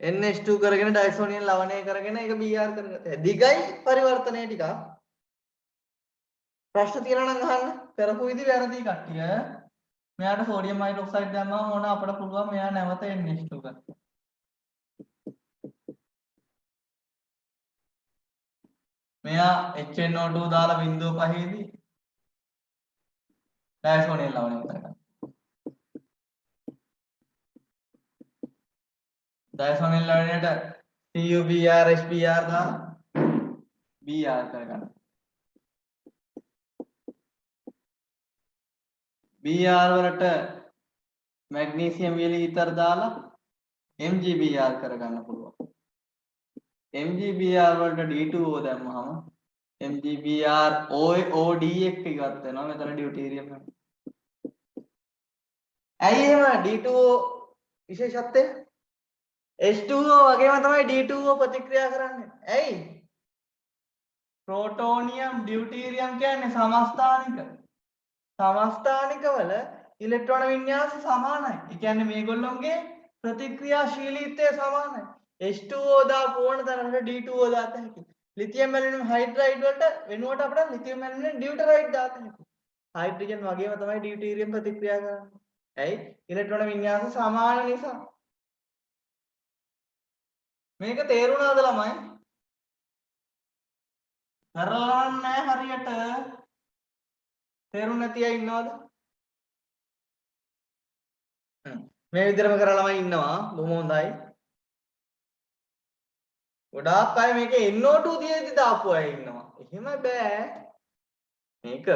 NH2 කරගෙන ඩයිසෝනියම් ලවණය කරගෙන ඒක Br කරගත්තා. දිගයි පරිවර්තනය ටික. ප්‍රශ්න තියෙනවා නම් අහන්න. කරපු විදි වැරදි කට්ටිය. මෙයාට සෝඩියම් හයිඩ්‍රොක්සයිඩ් දැම්මම ඕන අපිට පුළුවන් මෙයා නැවත NH2 කරන්න. මෙයා HNO2 දාලා බිඳුව පහේදී ඩයිසෝනියම් ලවණය කරගන්න. ඩයිසෝනියම් ලවණයට CuBr HBr දාලා Br කරගන්න. Br වලට මැග්නීසියම් වීලි ඊතර දාලා MgBr කරගන්න පුළුවන්. MgBr වලට D2O දැම්මහම MgBr OD එක ඉවත් වෙනවා. මෙතන ඩියුටීරියම් එක. ඇයි එහෙම D2O විශේෂත්වය? H2O වගේම තමයි D2O ප්‍රතික්‍රියා කරන්නේ. ඇයි? ප්‍රෝටෝනියම් ඩියුටීරියම් කියන්නේ සමස්ථානික. සමස්ථානික වල ඉලෙක්ට්‍රෝන වින්‍යාස සමානයි. ඒ කියන්නේ මේගොල්ලොන්ගේ ප්‍රතික්‍රියාශීලීත්වය සමානයි. H2O දාපු ඕන තරමට D2O දාත හැකියි. ලිතියම් ඇලුමිනියම් හයිඩ්‍රයිඩ් වලට වෙනුවට අපිට ලිතියම් ඇලුමිනියම් ඩියුටරයිඩ් දාත හැකියි. හයිඩ්‍රජන් වගේම තමයි ඩියුටීරියම් ප්‍රතික්‍රියා කරන්නේ. ඇයි? ඉලෙක්ට්‍රෝන වින්‍යාස සමාන නිසා. මේක තේරුණාද ළමයි? කරලා නැහැ හරියට. තේරුම් නැති අය ඉන්නවද? මේ විදිහටම කරලා ළමයි ඉන්නවා. බොහොම හොඳයි. ගොඩාක් අය මේකේ NO2 තියෙද්දි දාපු අය ඉන්නවා. එහෙම බෑ. මේක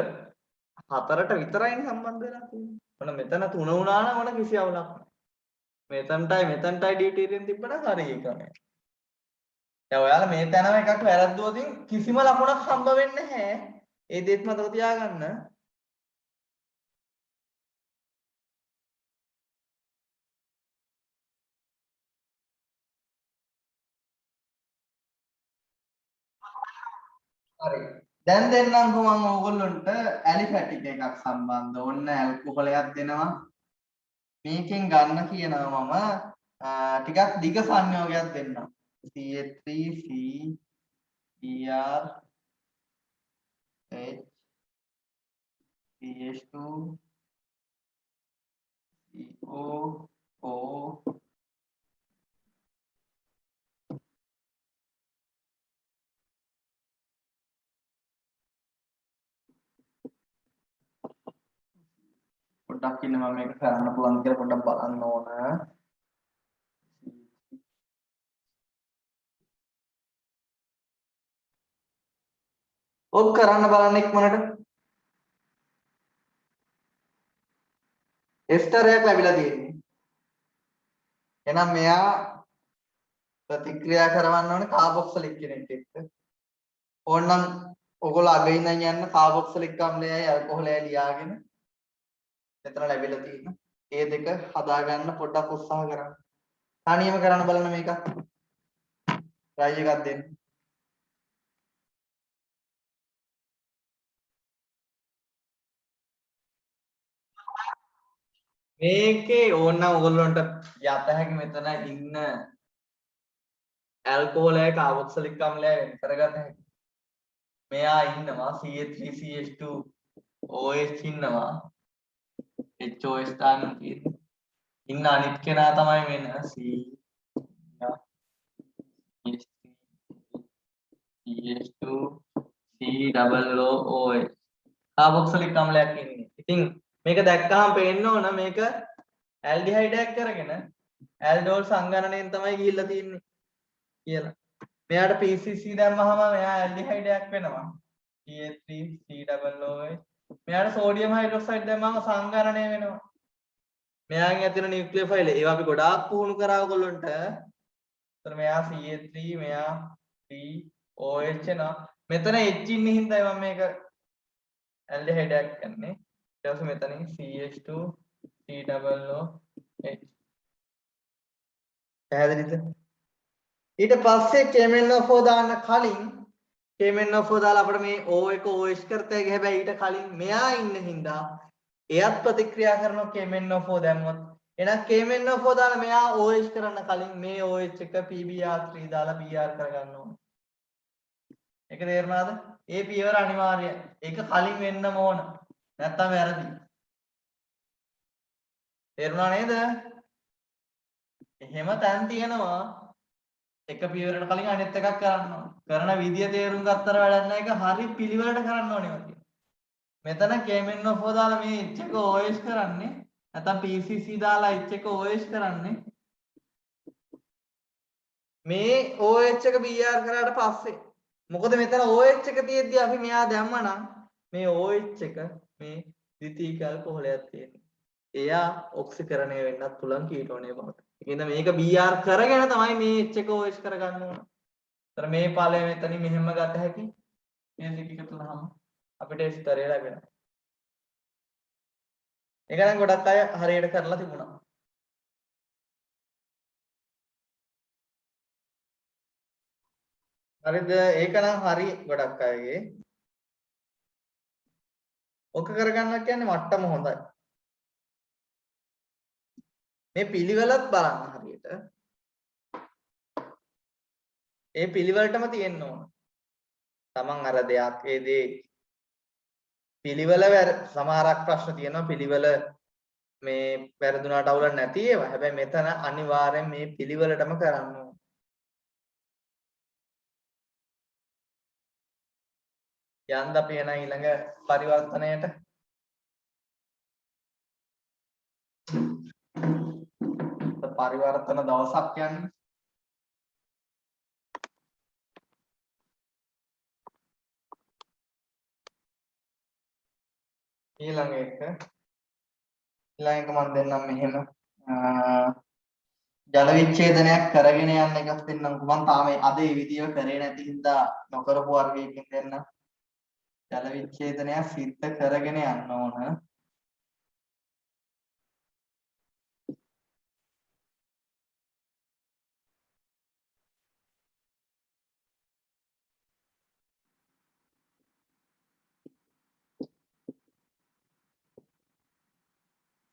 හතරට විතරයිනේ සම්බන්ධ වෙලා තියෙන්නේ. ඔන්න මෙතන 3 වුණා නම් ඔන්න කිසි අවුලක් නැහැ. මෙතනටයි ඩියුටේරියන් තිබ්බනම් හරි ඒකනේ. දැන් ඔයාලා මේ තැනම එකක් වැරද්දුවොතින් කිසිම ලකුණක් හම්බ වෙන්නේ නැහැ. ඒ දෙත් මතක තියාගන්න. හරි. දැන් දෙන්නම්කෝ මම ඕගොල්ලන්ට ඇලිෆැටික් එකක් සම්බන්ධ. ඔන්න ඇල්කොහොලයක් දෙනවා. මේකෙන් ගන්න කියනවා මම ටිකක් දිග සංයෝගයක් දෙන්නම්. CH3 CR H CH2 CO O පොඩ්ඩක් ඉන්න මම මේක කරන්න පුළුවන් කියලා පොඩ්ඩක් බලන්න ඕන. ඔක් කරන්න බලන්න ඉක්මනට. එස්ටරයක් ලැබිලා තියෙන්නේ. එහෙනම් මෙයා ප්‍රතික්‍රියා කරවන්න ඕනේ කාබොක්සිලික් කෙනෙක් එක්ක. ඕනනම් ඔයගොල්ලෝ අග ඉඳන් යන්න කාබොක්සිලික් අම්ලයයි ඇල්කොහොලයයි ලියාගෙන මෙතන ලැබිලා තියෙන. ඒ දෙක හදාගන්න පොඩ්ඩක් උත්සාහ කරන්න. තනියම කරන්න බලන්න මේක. try එකක් දෙන්න. මේකේ ඕනනම් ඔයගොල්ලන්ට යත හැකි මෙතන ඉන්න ඇල්කොහොලයයි කාබොක්සිලික් අම්ලයයි වෙන් කරගන්න හැකි. මෙයා ඉන්නවා CH3CH2 OH ඉන්නවා HOS දාන්න තියෙන්නේ. ඉන්න අනිත් කෙනා තමයි මෙන්න CH2 COOH කාබොක්සිලික් අම්ලයක් ඉන්නේ. ඉතින් මේක දැක්කහම පේන්න ඕන මේක ඇල්ඩිහයිඩයක් කරගෙන ඇල්ඩෝල් සංගණනයෙන් තමයි ගිහිල්ලා තින්නේ කියලා. මෙයාට PCC දැම්මහම මෙයා ඇල්ඩිහයිඩයක් වෙනවා. CH3COOH. මෙයාට සෝඩියම් හයිඩ්‍රොක්සයිඩ් දැම්මම සංගණනය වෙනවා. මෙයාගෙන් ඇතිවෙන නියුක්ලියෝෆයිල් ඒවා අපි ගොඩාක් පුහුණු කරා ඔයගොල්ලන්ට. එතන මෙයා CH3 මෙයා COH එනවා. මෙතන H ඉන්නේ හින්දායි මම මේක ඇල්ඩිහයිඩයක් කරන්නේ. ඊට පස්සේ මෙතනින් CH2 COOH. පැහැදිලිද? ඊට පස්සේ KMnO4 දාන්න කලින් KMnO4 දාලා අපිට මේ O එක OH කරතයි. හැබැයි ඊට කලින් මෙයා ඉන්න හින්දා එයත් ප්‍රතික්‍රියා කරනවා KMnO4 දැම්මොත්. එහෙනම් KMnO4 දාලා මෙයා OH කරන්න කලින් මේ OH එක PBr3 දාලා Br කරගන්න ඕනේ. ඒක තේරුණාද? ඒ පියවර අනිවාර්යයි. ඒක කලින් වෙන්නම ඕන. නැත්තම් වැරදි. තේරුණා නේද? එහෙම තැන් තියෙනවා. එක පියවරකට කලින් අනිත් එකක් කරන්න ඕන. කරන විදිය තේරුම් ගත්තට වැඩක් නැහැ. ඒක හරි පිළිවෙලට කරන්න ඕනේ වගේ. මෙතන KMnO4 දාලා මේ H එක OH කරන්නේ. නැත්නම් PCC දාලා H එක OH කරන්නේ. මේ OH එක Br කරාට පස්සේ මොකද මෙතන OH එක තියෙද්දි අපි මෙයා දැම්මනම් මේ OH එක මේ ද්විතීයික ඇල්කොහොලයක් තියෙනවා. එයා ඔක්සිකරණය වෙන්නත් පුළුවන් කීටෝනේ බවට. ඒකින්ද මේක Br කරගෙන තමයි මේ H එක OH කරගන්න ඕන. ඒතර මේ ඵලය මෙතනින් මෙහෙම ගත හැකි. මේ දෙක එකතු වුනහම අපිට ස්තරය ලැබෙනවා. ඒක නම් ගොඩක් අය හරියට කරලා තිබුණා. හරිද? ඒක නම් හරි ගොඩක් අයගේ. ඔක කරගන්නවා කියන්නේ මට්ටම හොඳයි. මේ පිළිවෙලත් බලන්න හරියට. ඒ පිළිවෙලටම තියෙන්න ඕන. තමන් අර දෙයක් ඒ දේ පිළිවෙල සමහරක් ප්‍රශ්න තියෙනවා පිළිවෙල මේ වැරදුනාට අවුලක් නැති ඒවා. හැබැයි මෙතන අනිවාර්යෙන් මේ පිළිවෙලටම කරන්න ඕන. යන්න අපි එන ඊළඟ පරිවර්තනයට පරිවර්තන දවසක් යන්නේ ඊළඟ එක මම දෙන්නම් මෙහෙම ජල විච්ඡේදනයක් කරගෙන යන්න එකක් දෙන්නම්කෝ මම තාම අද මේ විදියව කරේ නැති හින්දා නොකරපු වර්ගයකින් දෙන්න ජල විච්ඡේදනයක් සිද්ධ කරගෙන යන්න ඕන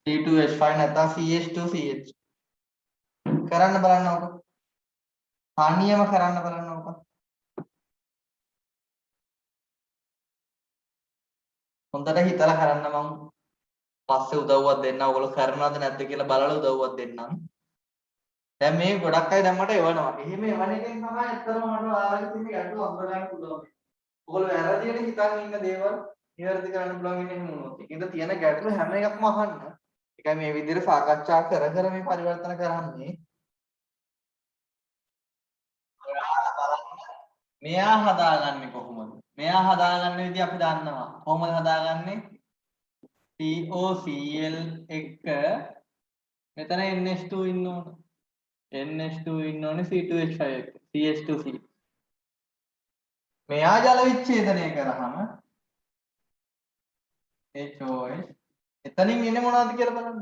C2H5 නැත්නම් CH2CH කරන්න බලන්න ඕක තනියම කරන්න බලන්න ඕක හොඳට හිතලා කරන්න මම පස්සේ උදව්වක් දෙන්න ඕගොල්ලෝ කරනවද නැද්ද කියලා බලලා උදව්වක් දෙන්නම් දැන් මේ ගොඩක් අය දැන් මට එවනවා එහෙම එවන එකෙන් තමයි ඇත්තටම මට ඔයාලගේ තියෙන ගැටලුව අඳුර ගන්න පුළුවන් ඔයගොල්ලෝ වැරදියට හිතන් ඉන්න දේවල් නිවැරදි කරන්න පුළුවන් ඉන්නේ එහෙම වුණොත් ඒකෙන්ද තියෙන ගැටලු හැම එකක්ම අහන්න ඒකයි මේ විදිහට සාකච්ඡා කර කර මේ පරිවර්තන කරන්නේ මෙයා හදාගන්නේ කොහොමද? මෙයා හදාගන්න විදිහ අපි දන්නවා. කොහොමද හදාගන්නේ? COCl එක මෙතන NH2 ඉන්න ඕන. NH2 ඉන්න ඕනේ C2H5 එක. CH2C. මෙයා ජල විච්ඡේදනය කරාම HOH එතනින් එන්නේ මොනවද කියලා බලන්න.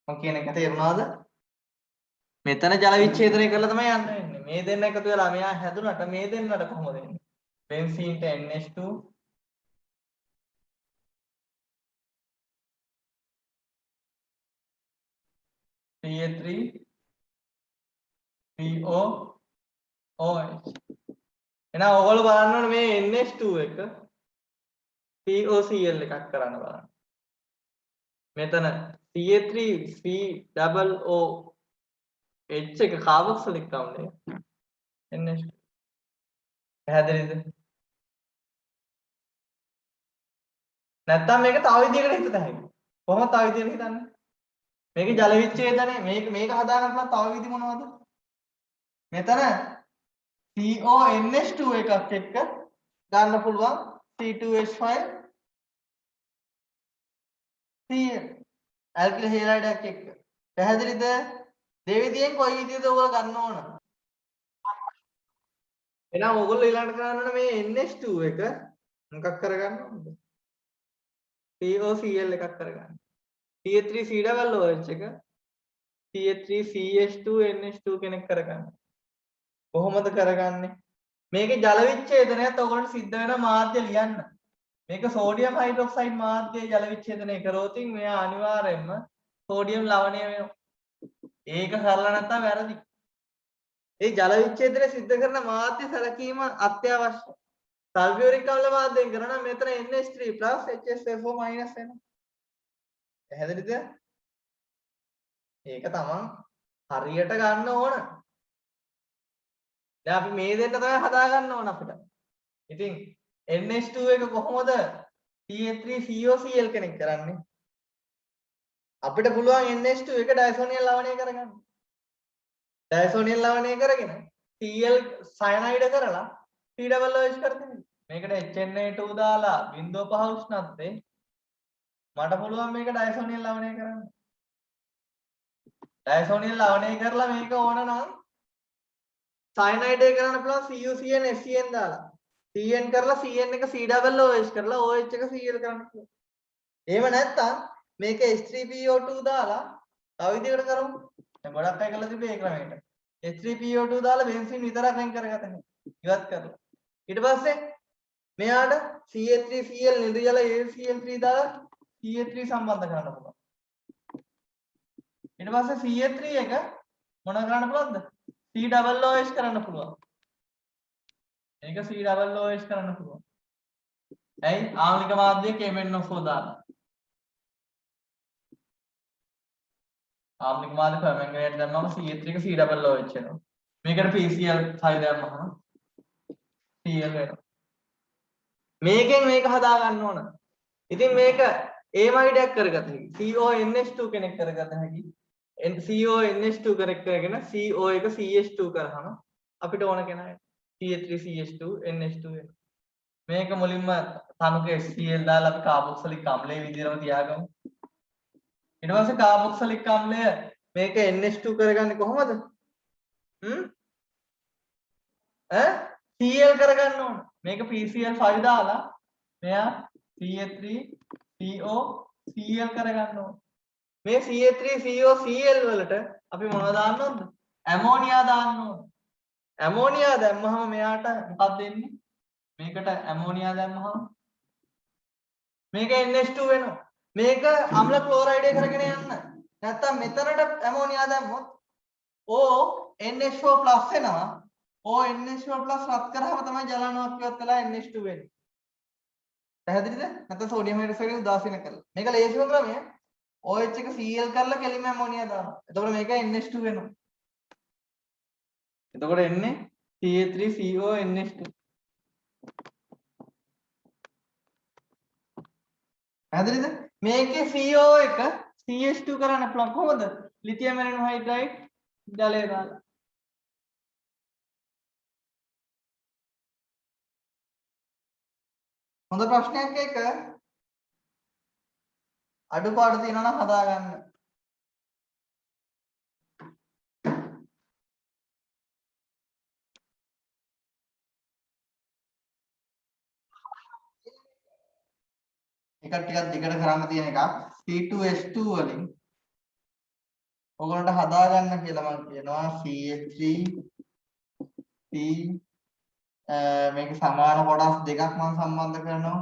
මම කියන එක තේරුණාද? මෙතන ජල විච්ඡේදනය කරලා තමයි යන්න වෙන්නේ. මේ දෙන්න එකතු වෙලා මෙයා හැදුනට මේ දෙන්නට කොහොමද එන්නේ? බෙන්සීන්ට NH2 CH3 COOH එහෙනම් ඔයගොල්ලෝ බලන්න ඕනේ මේ NH2 එක COCl එකක් කරන්න බලන්න. මෙතන CH3 COOH එක කාබොක්සිලික් අම්ලය NH2 පැහැදිලිද? නැත්තම් මේක තව විදිහකට හිතත හැකියි. කොහොමද තව විදිහකට හිතන්නේ? මේක ජල විච්ඡේදනය මේක හදාගන්න පුළුවන් තව විදි මොනවද? මෙතන CONH2 එකක් එක්ක ගන්න පුළුවන් C2H5 Cl ඇල්කිල හේලයිඩයක් එක්ක. පැහැදිලිද? දෙවිදියෙන් කොයි විදිහද ඔයගොල්ලෝ ගන්න ඕන? එහෙනම් ඔයගොල්ලෝ ඊළඟට කරන්න ඕන මේ NH2 එක මොකක් කරගන්න ඕනද? COCl එකක් කරගන්න. CH3COOH එක CH3CH2NH2 කෙනෙක් කරගන්න. කොහොමද කරගන්නේ? මේකේ ජල විච්ඡේදනයත් ඔයගොල්ලන්ට සිද්ධ වෙන මාධ්‍ය ලියන්න. මේක සෝඩියම් හයිඩ්‍රොක්සයිඩ් මාධ්‍යයේ ජල විච්ඡේදනය කරොත් මෙයා අනිවාර්යයෙන්ම සෝඩියම් ලවණය වෙනවා. ඒක කරලා නැත්නම් වැරදි. ඒ ජල විච්ඡේදනය සිද්ධ කරන මාධ්‍ය සැලකීම අත්‍යවශ්‍යයි. සල්ෆියුරික් අම්ල මාධ්‍යයෙන් කරන මෙතන NH3+ HSFO- වෙනවා. පැහැදිලිද? ඒක තමන් හරියට ගන්න ඕන. දැන් අපි මේ දෙන්න තමයි හදා ගන්න ඕන අපිට. ඉතින් NH2 එක කොහොමද CH3COCl කෙනෙක් කරන්නේ? අපිට පුළුවන් NH2 එක ඩයසෝනියල් ලවණය කරගන්න. ඩයසෝනියල් ලවණය කරගෙන Cl සයනයිඩ කරලා COOH කරගන්න. මේකට HNA2 දාලා 0.5 උෂ්ණත්වයේ මට පුළුවන් මේක ඩයසෝනියල් ලවණය කරන්න. ඩයසෝනියල් ලවණය කරලා මේක ඕන නම් සයනයිඩ් එක කරන්න පුළුවන් CuCN SCN දාලා. CN කරලා CN එක COOH කරලා OH එක Cl කරන්න පුළුවන්. එහෙම නැත්නම් මේක H3PO2 දාලා තව විදිහකට කරමු. දැන් ගොඩක් අය කරලා තිබේ ඒ ක්‍රමයට. H3PO2 දාලා බෙන්සීන් විතරක් වෙන් කරගත හැකියි. ඉවත් කරලා. ඊට පස්සේ මෙයාට CH3Cl නිදි ජල ACl3 දාලා CH3 සම්බන්ධ කරන්න පුළුවන්. ඊට පස්සේ CH3 එක මොන කරන්න පුළුවන්ද? COOH කරන්න පුළුවන්. මේක COOH කරන්න පුළුවන්. ඇයි? ආම්ලික මාධ්‍යයේ MnO4 දාලා. ආම්ලික මාධ්‍ය පර්මැංගනේට් දැම්මම CH3 එක COOH වෙනවා. මේකට PCl5 දැම්මම Cl වෙනවා. මේකෙන් මේක හදා ගන්න ඕන. ඉතින් මේක ඒමයිඩයක් කරගත හැකි. CONH2 කෙනෙක් කරගත හැකි. CONH2 කරෙක් කරගෙන CO එක CH2 කරාම අපිට ඕන කෙනා CH3CH2 NH2 වෙනවා. මේක මුලින්ම තනුක HCl දාලා අපි කාබොක්සිලික් අම්ලයේ විදිහටම තියාගමු. ඊට පස්සේ කාබොක්සිලික් අම්ලය මේක NH2 කරගන්නේ කොහොමද? Cl කරගන්න ඕන. මේක PCl5 දාලා මෙයා CH3CO Cl කරගන්න ඕන. මේ CH3CO Cl වලට අපි මොනවද දාන්න ඕනද? ඇමෝනියා දාන්න ඕන. ඇමෝනියා දැම්මහම මෙයාට මොකක්ද වෙන්නේ? මේකට ඇමෝනියා දැම්මහම මේක NH2 වෙනවා. මේක අම්ල ක්ලෝරයිඩය කරගෙන යන්න. නැත්තම් මෙතනට ඇමෝනියා දැම්මොත් O NH4+ වෙනවා. O NH4+ රත් කරාම තමයි ජලානුවක් වෙලා NH2 වෙන්නේ. පැහැදිලිද? නැත්නම් සෝඩියම් හයිඩ්‍රොක්සයිඩ් උදාසීන කරලා. මේක ලේසිම ක්‍රමය. OH එක Cl කරලා කෙලින්ම ඇමෝනියා දානවා. එතකොට මේක NH2 වෙනවා. එතකොට එන්නේ CH3CO NH2. පැහැදිලිද? මේකේ CO එක CH2 කරන්න පුළුවන් කොහොමද? ලිතියම් ඇලුමිනියම් හයිඩ්‍රයිඩ් ජලය දාලා. හොඳ ප්‍රශ්නයක් එක. අඩුපාඩු තියෙනවා නම් හදා ගන්න. එක ටිකක් දිගට කරන්න තියෙන එකක් C2H2 වලින් ඔයගොල්ලන්ට හදා ගන්න කියලා මම කියනවා CH3 C මේක සමාන කොටස් දෙකක් මම සම්බන්ධ කරනවා.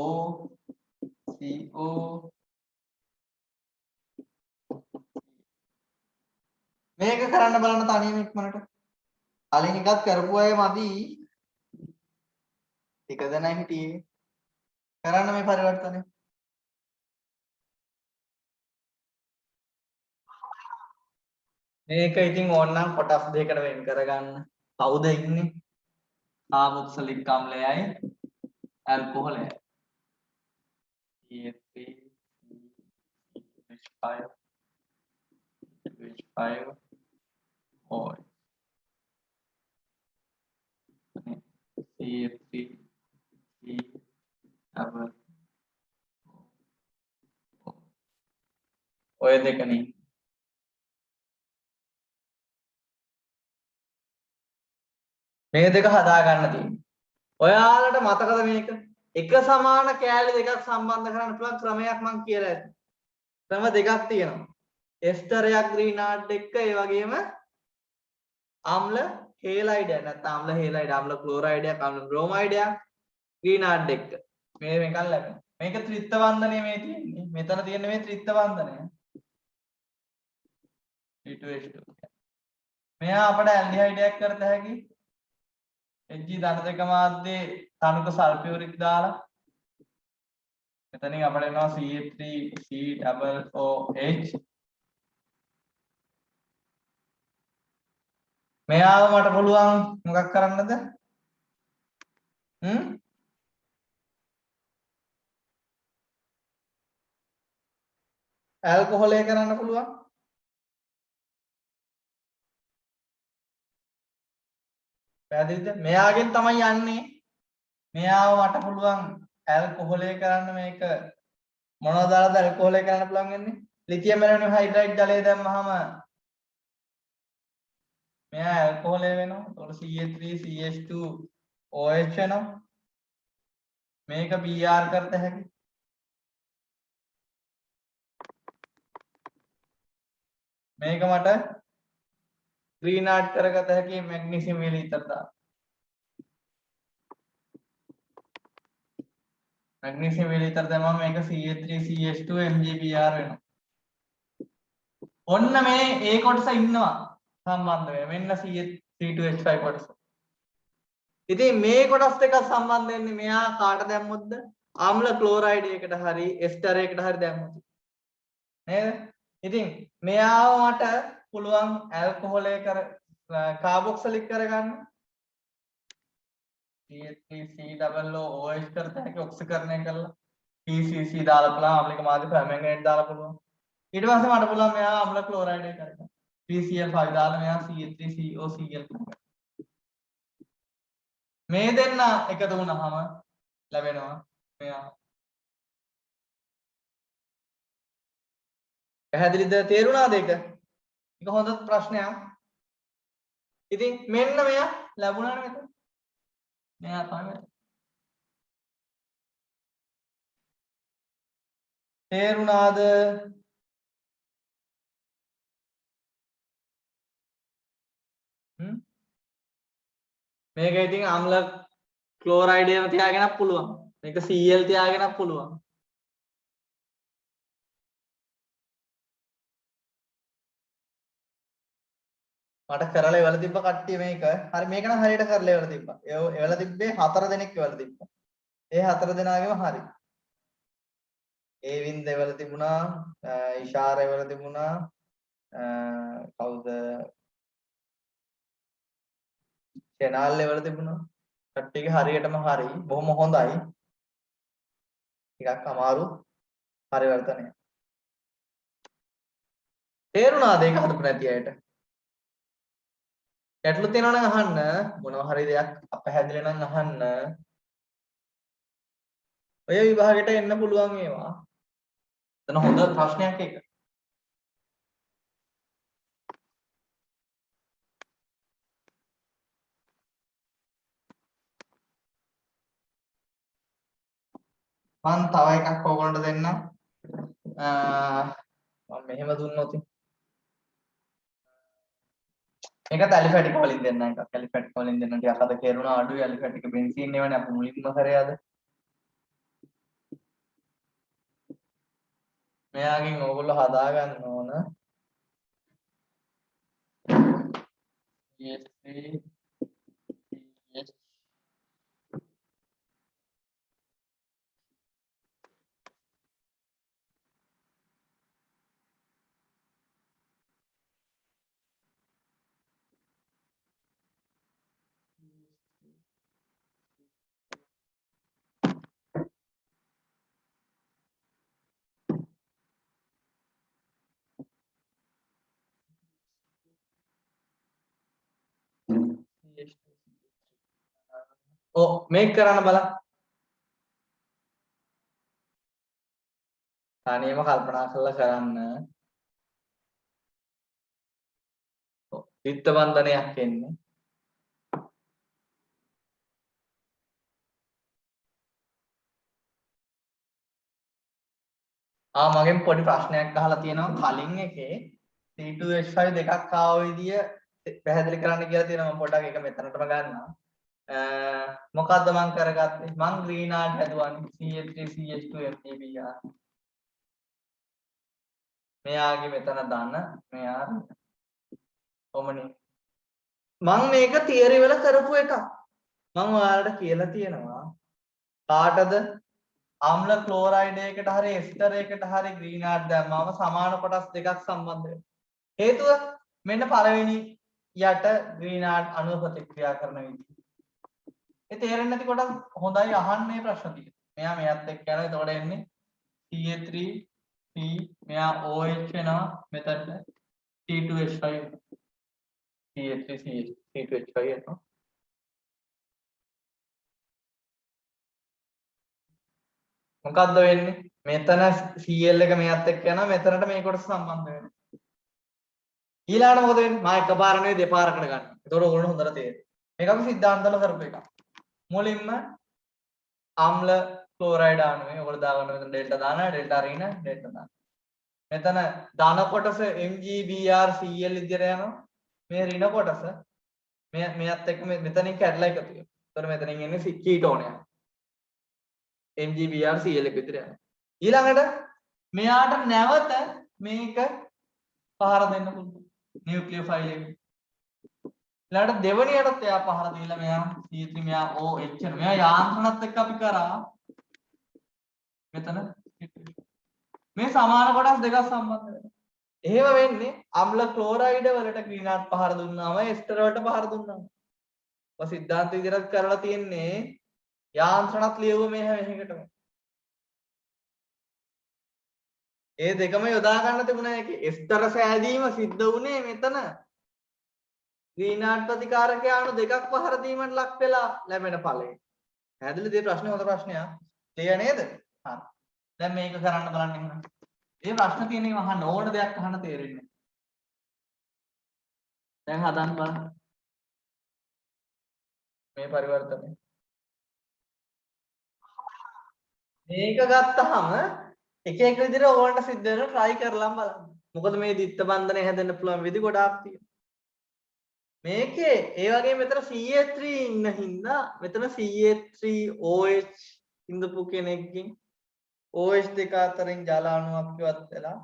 O CO මේක කරන්න බලන්න තනියම ඉක්මනට. කලින් එකක් කරපු අය මදි. එක දෙනයි හිටියේ. කරන්න මේ පරිවර්තනය. මේක ඉතින් ඕනනම් කොටස් දෙකකට වෙන් කරගන්න. කවුද ඉන්නේ? කාබොක්සිලික් අම්ලයයි ඇල්කොහොලයයි. CH3 OH CH3 ඔය දෙකනේ. මේ දෙක හදා ගන්න තියෙන්නේ. ඔයාලට මතකද මේක? එක සමාන කෑලි දෙකක් සම්බන්ධ කරන්න පුළුවන් ක්‍රමයක් මම කියලා ඇති. ක්‍රම දෙකක් තියෙනවා. එස්ටරයක් ග්‍රීනාඩ් එක්ක ඒ වගේම අම්ල හේලයිඩයක් නැත්නම් අම්ල හේලයිඩ් අම්ල ක්ලෝරයිඩයක් අම්ල බ්‍රෝමයිඩයක් ග්‍රීනාඩ් එක්ක මේ මේකක් ලැබෙනවා. මේක ත්‍රිත්ව බන්ධනය මේ තියෙන්නේ. මෙතන තියෙන්නේ මේ ත්‍රිත්ව බන්ධනය. C2H2. මෙයා අපට ඇල්ඩිහයිඩයක් කරත හැකි. Hg ධන දෙක මාධ්‍යයේ තනුක සල්ෆියුරික් දාලා මෙතනින් අපට එනවා CH3COOH. මෙයාව මට පුළුවන් මොකක් කරන්නද? ඇල්කොහොල් එක කරන්න පුළුවන්. පැහැදිලිද? මෙයාගෙන් තමයි යන්නේ. මෙයාව මට පුළුවන් ඇල්කොහොල් එක කරන්න මේක මොනවද දාලාද ඇල්කොහොල් එක කරන්න පුළුවන් වෙන්නේ? ලිතියම් ඇලුමිනියම් හයිඩ්‍රයිඩ් ජලය දැම්මහම මෙයා ඇල්කොහොල් වෙනවා. එතකොට CH3CH2OH වෙනවා. මේක Br කරත හැකි. මේක මට ග්‍රීනාඩ් කරගත හැකි මැග්නීසියම් වීලීතර දාලා. මැග්නීසියම් වීලීතර දැම්මම මේක CH3CH2MgBr වෙනවා. ඔන්න මේ ඒ කොටස ඉන්නවා සම්බන්ධ වෙලා. මෙන්න C2H5 කොටස. ඉතින් මේ කොටස් දෙක සම්බන්ධ වෙන්නේ මෙයා කාට දැම්මොත්ද? ආම්ල ක්ලෝරයිඩ් එකකට හරි එස්ටර් එකකට හරි දැම්මොත්. නේද? ඉතින් මෙයාව මට පුළුවන් ඇල්කොහොල් එක කාබොක්සිලික් කරගන්න. CH3COOH කරත හැකි ඔක්සිකරණය කරලා PCC දාලා පුළුවන් අපලික මාධ්‍ය පැමැන්ගනේට් දාලා පුළුවන්. ඊට පස්සේ මට පුළුවන් මෙයා අම්ල ක්ලෝරයිඩ් එක කරගන්න. PCl5 දාලා මෙයා CH3COCl කරගන්න. මේ දෙන්න එකතු වුණාම ලැබෙනවා මෙයා. පැහැදිලිද? තේරුණාද ඒක? ඒක හොඳ ප්‍රශ්නයක්. ඉතින් මෙන්න මෙයා ලැබුණානේ මෙතන. මෙයා තමයි. තේරුණාද? මේක ඉතින් අම්ල ක්ලෝරයිඩ් එකම තියාගෙනත් පුළුවන්. මේක Cl තියාගෙනත් පුළුවන්. මට කරලා එවල තිබ්බ කට්ටිය මේක. හරි මේක නම් හරියට කරලා එවල තිබ්බා. එවල තිබ්බේ 4 දෙනෙක් එවල තිබ්බා. ඒ 4 දෙනාගේම හරි. ඒ වින්ද එවල තිබුණා, ඉෂාර එවල තිබුණා, කවුද? channel level තිබුණා. කට්ටියගේ හරියටම හරි. බොහොම හොඳයි. ටිකක් අමාරු පරිවර්තනය. තේරුණාද ඒක හදපු නැති අයට? ගැටලු තියෙනවා නම් අහන්න. මොනවා හරි දෙයක් අපහැදිලි නම් අහන්න. ඔය විභාගෙට එන්න පුළුවන් ඒවා. එතන හොඳ ප්‍රශ්නයක් ඒක. මම තව එකක් ඕගොල්ලන්ට දෙන්නම්. මම මෙහෙම දුන්නොත් මේක ඇලිෆැටික් වලින් දෙන්න එකක්. ඇලිෆැටික් වලින් දෙන්න ටිකක් අද කෙරුණා අඩුයි. ඇලිෆැටික් බෙන්සීන් එවනේ අපි මුලින්ම කරේ අද. මෙයාගෙන් ඕගොල්ලෝ හදා ගන්න ඕන. ES3 ES මේක කරන්න බලන්න. තනියම කල්පනා කරලා කරන්න. විත්ත බන්ධනයක් එන්නේ. මගෙන් පොඩි ප්‍රශ්නයක් අහලා තියෙනවා කලින් එකේ C2H5 දෙකක් ආව විදිය පැහැදිලි කරන්න කියලා තියෙනවා. මම පොඩ්ඩක් ඒක මෙතනටම ගන්නවා. මොකද්ද මම කරගත්තේ? මම ග්‍රීනාඩ් හැදුවානේ CH3CH2FeBr. මෙයාගේ මෙතන දාන්න මෙයා කොමනේ. මම මේක තියරි වල කරපු එකක්. මම ඔයාලට කියලා තියෙනවා කාටද අම්ල ක්ලෝරයිඩ් එකකට හරි එස්ටර් එකකට හරි ග්‍රීනාඩ් දැම්මම සමාන කොටස් දෙකක් සම්බන්ධ වෙනවා. හේතුව මෙන්න පළවෙනි යට ග්‍රීනාඩ් අණුව ප්‍රතික්‍රියා කරන විදිහ. ඒ තේරෙන්නේ නැති කොටස් හොඳයි අහන්න මේ ප්‍රශ්න ටික. මෙයා මෙයත් එක්ක යනවා. එතකොට එන්නේ CH3 C මෙයා OH වෙනවා මෙතනට C2H5 CH3 C2H5 එනවා. මොකද්ද වෙන්නේ? මෙතන Cl එක මෙයත් එක්ක යනවා. මෙතනට මේ කොටස සම්බන්ධ වෙනවා. ඊළඟට මොකද වෙන්නේ? මම එකපාර නෙවෙයි දෙපාරකට ගන්නවා. ඒතකොට ඕගොල්ලෝ හොඳට තේරෙයි. මේක අපි සිද්ධාන්තවල කරපු එකක්. මුලින්ම අම්ල ක්ලෝරයිඩ් අණුවේ ඔයගොල්ලෝ දාගන්න මෙතන ඩෙල්ටා දානවා. ඩෙල්ටා රින ඩෙල්ටා දානවා. මෙතන ධන කොටස MgBr Cl විදියට යනවා. මේ රින කොටස මෙයත් එක්ක මෙතනින් කැඩලා එකතු වෙනවා. ඒතකොට මෙතනින් එන්නේ කීටෝනයක්. MgBr Cl එක විතර යනවා. ඊළඟට මෙයාට නැවත මේක පහර දෙන්න පුළුවන්. නියුක්ලියෝෆයිල් එක. ඊළඟට දෙවණියටත් එයා පහර දීලා මෙයා C3 මෙයා OH වෙනවා. මෙයා යාන්ත්‍රණත් එක්ක අපි කරා මෙතන මේ සමාන කොටස් දෙකක් සම්බන්ධ වෙනවා. එහෙම වෙන්නේ අම්ල ක්ලෝරයිඩ් වලට ග්‍රීන්හාට් පහර දුන්නාම එස්ටර් වලට පහර දුන්නාම. ඔය සිද්ධාන්ත විදිහට කරලා තියෙන්නේ යාන්ත්‍රණත් ලියුව මේ හැම එකකටම. ඒ දෙකම යොදා ගන්න තිබුණා ඒකේ. එස්ටර සෑදීම සිද්ධ වුණේ මෙතන. ග්‍රීන්හාට් ප්‍රතිකාරක යානු දෙකක් පහර දීමට ලක් වෙලා ලැබෙන ඵලය. පැහැදිලිද මේ ප්‍රශ්නේ? හොඳ ප්‍රශ්නයක්. තේර නේද? හරි. දැන් මේක කරන්න බලන්න එහෙනම්. මේ ප්‍රශ්න තියෙන්නේ අහන්න ඕන දෙයක් අහන්න තේරෙන්නේ. දැන් හදන්න බලන්න. මේ පරිවර්තනය. මේක ගත්තාම එක එක විදිහට ඕනට සිද්ධ වෙනවා try කරලා බලන්න. මොකද මේ දිත්ත බන්ධනය හැදෙන්න පුළුවන් විදි ගොඩාක් තියෙනවා. මේකේ ඒ වගේ මෙතන CH3 ඉන්න හින්දා මෙතන CH3OH ඉඳපු කෙනෙක්ගෙන් OH දෙක අතරින් ජල අණුවක් ඉවත් වෙලා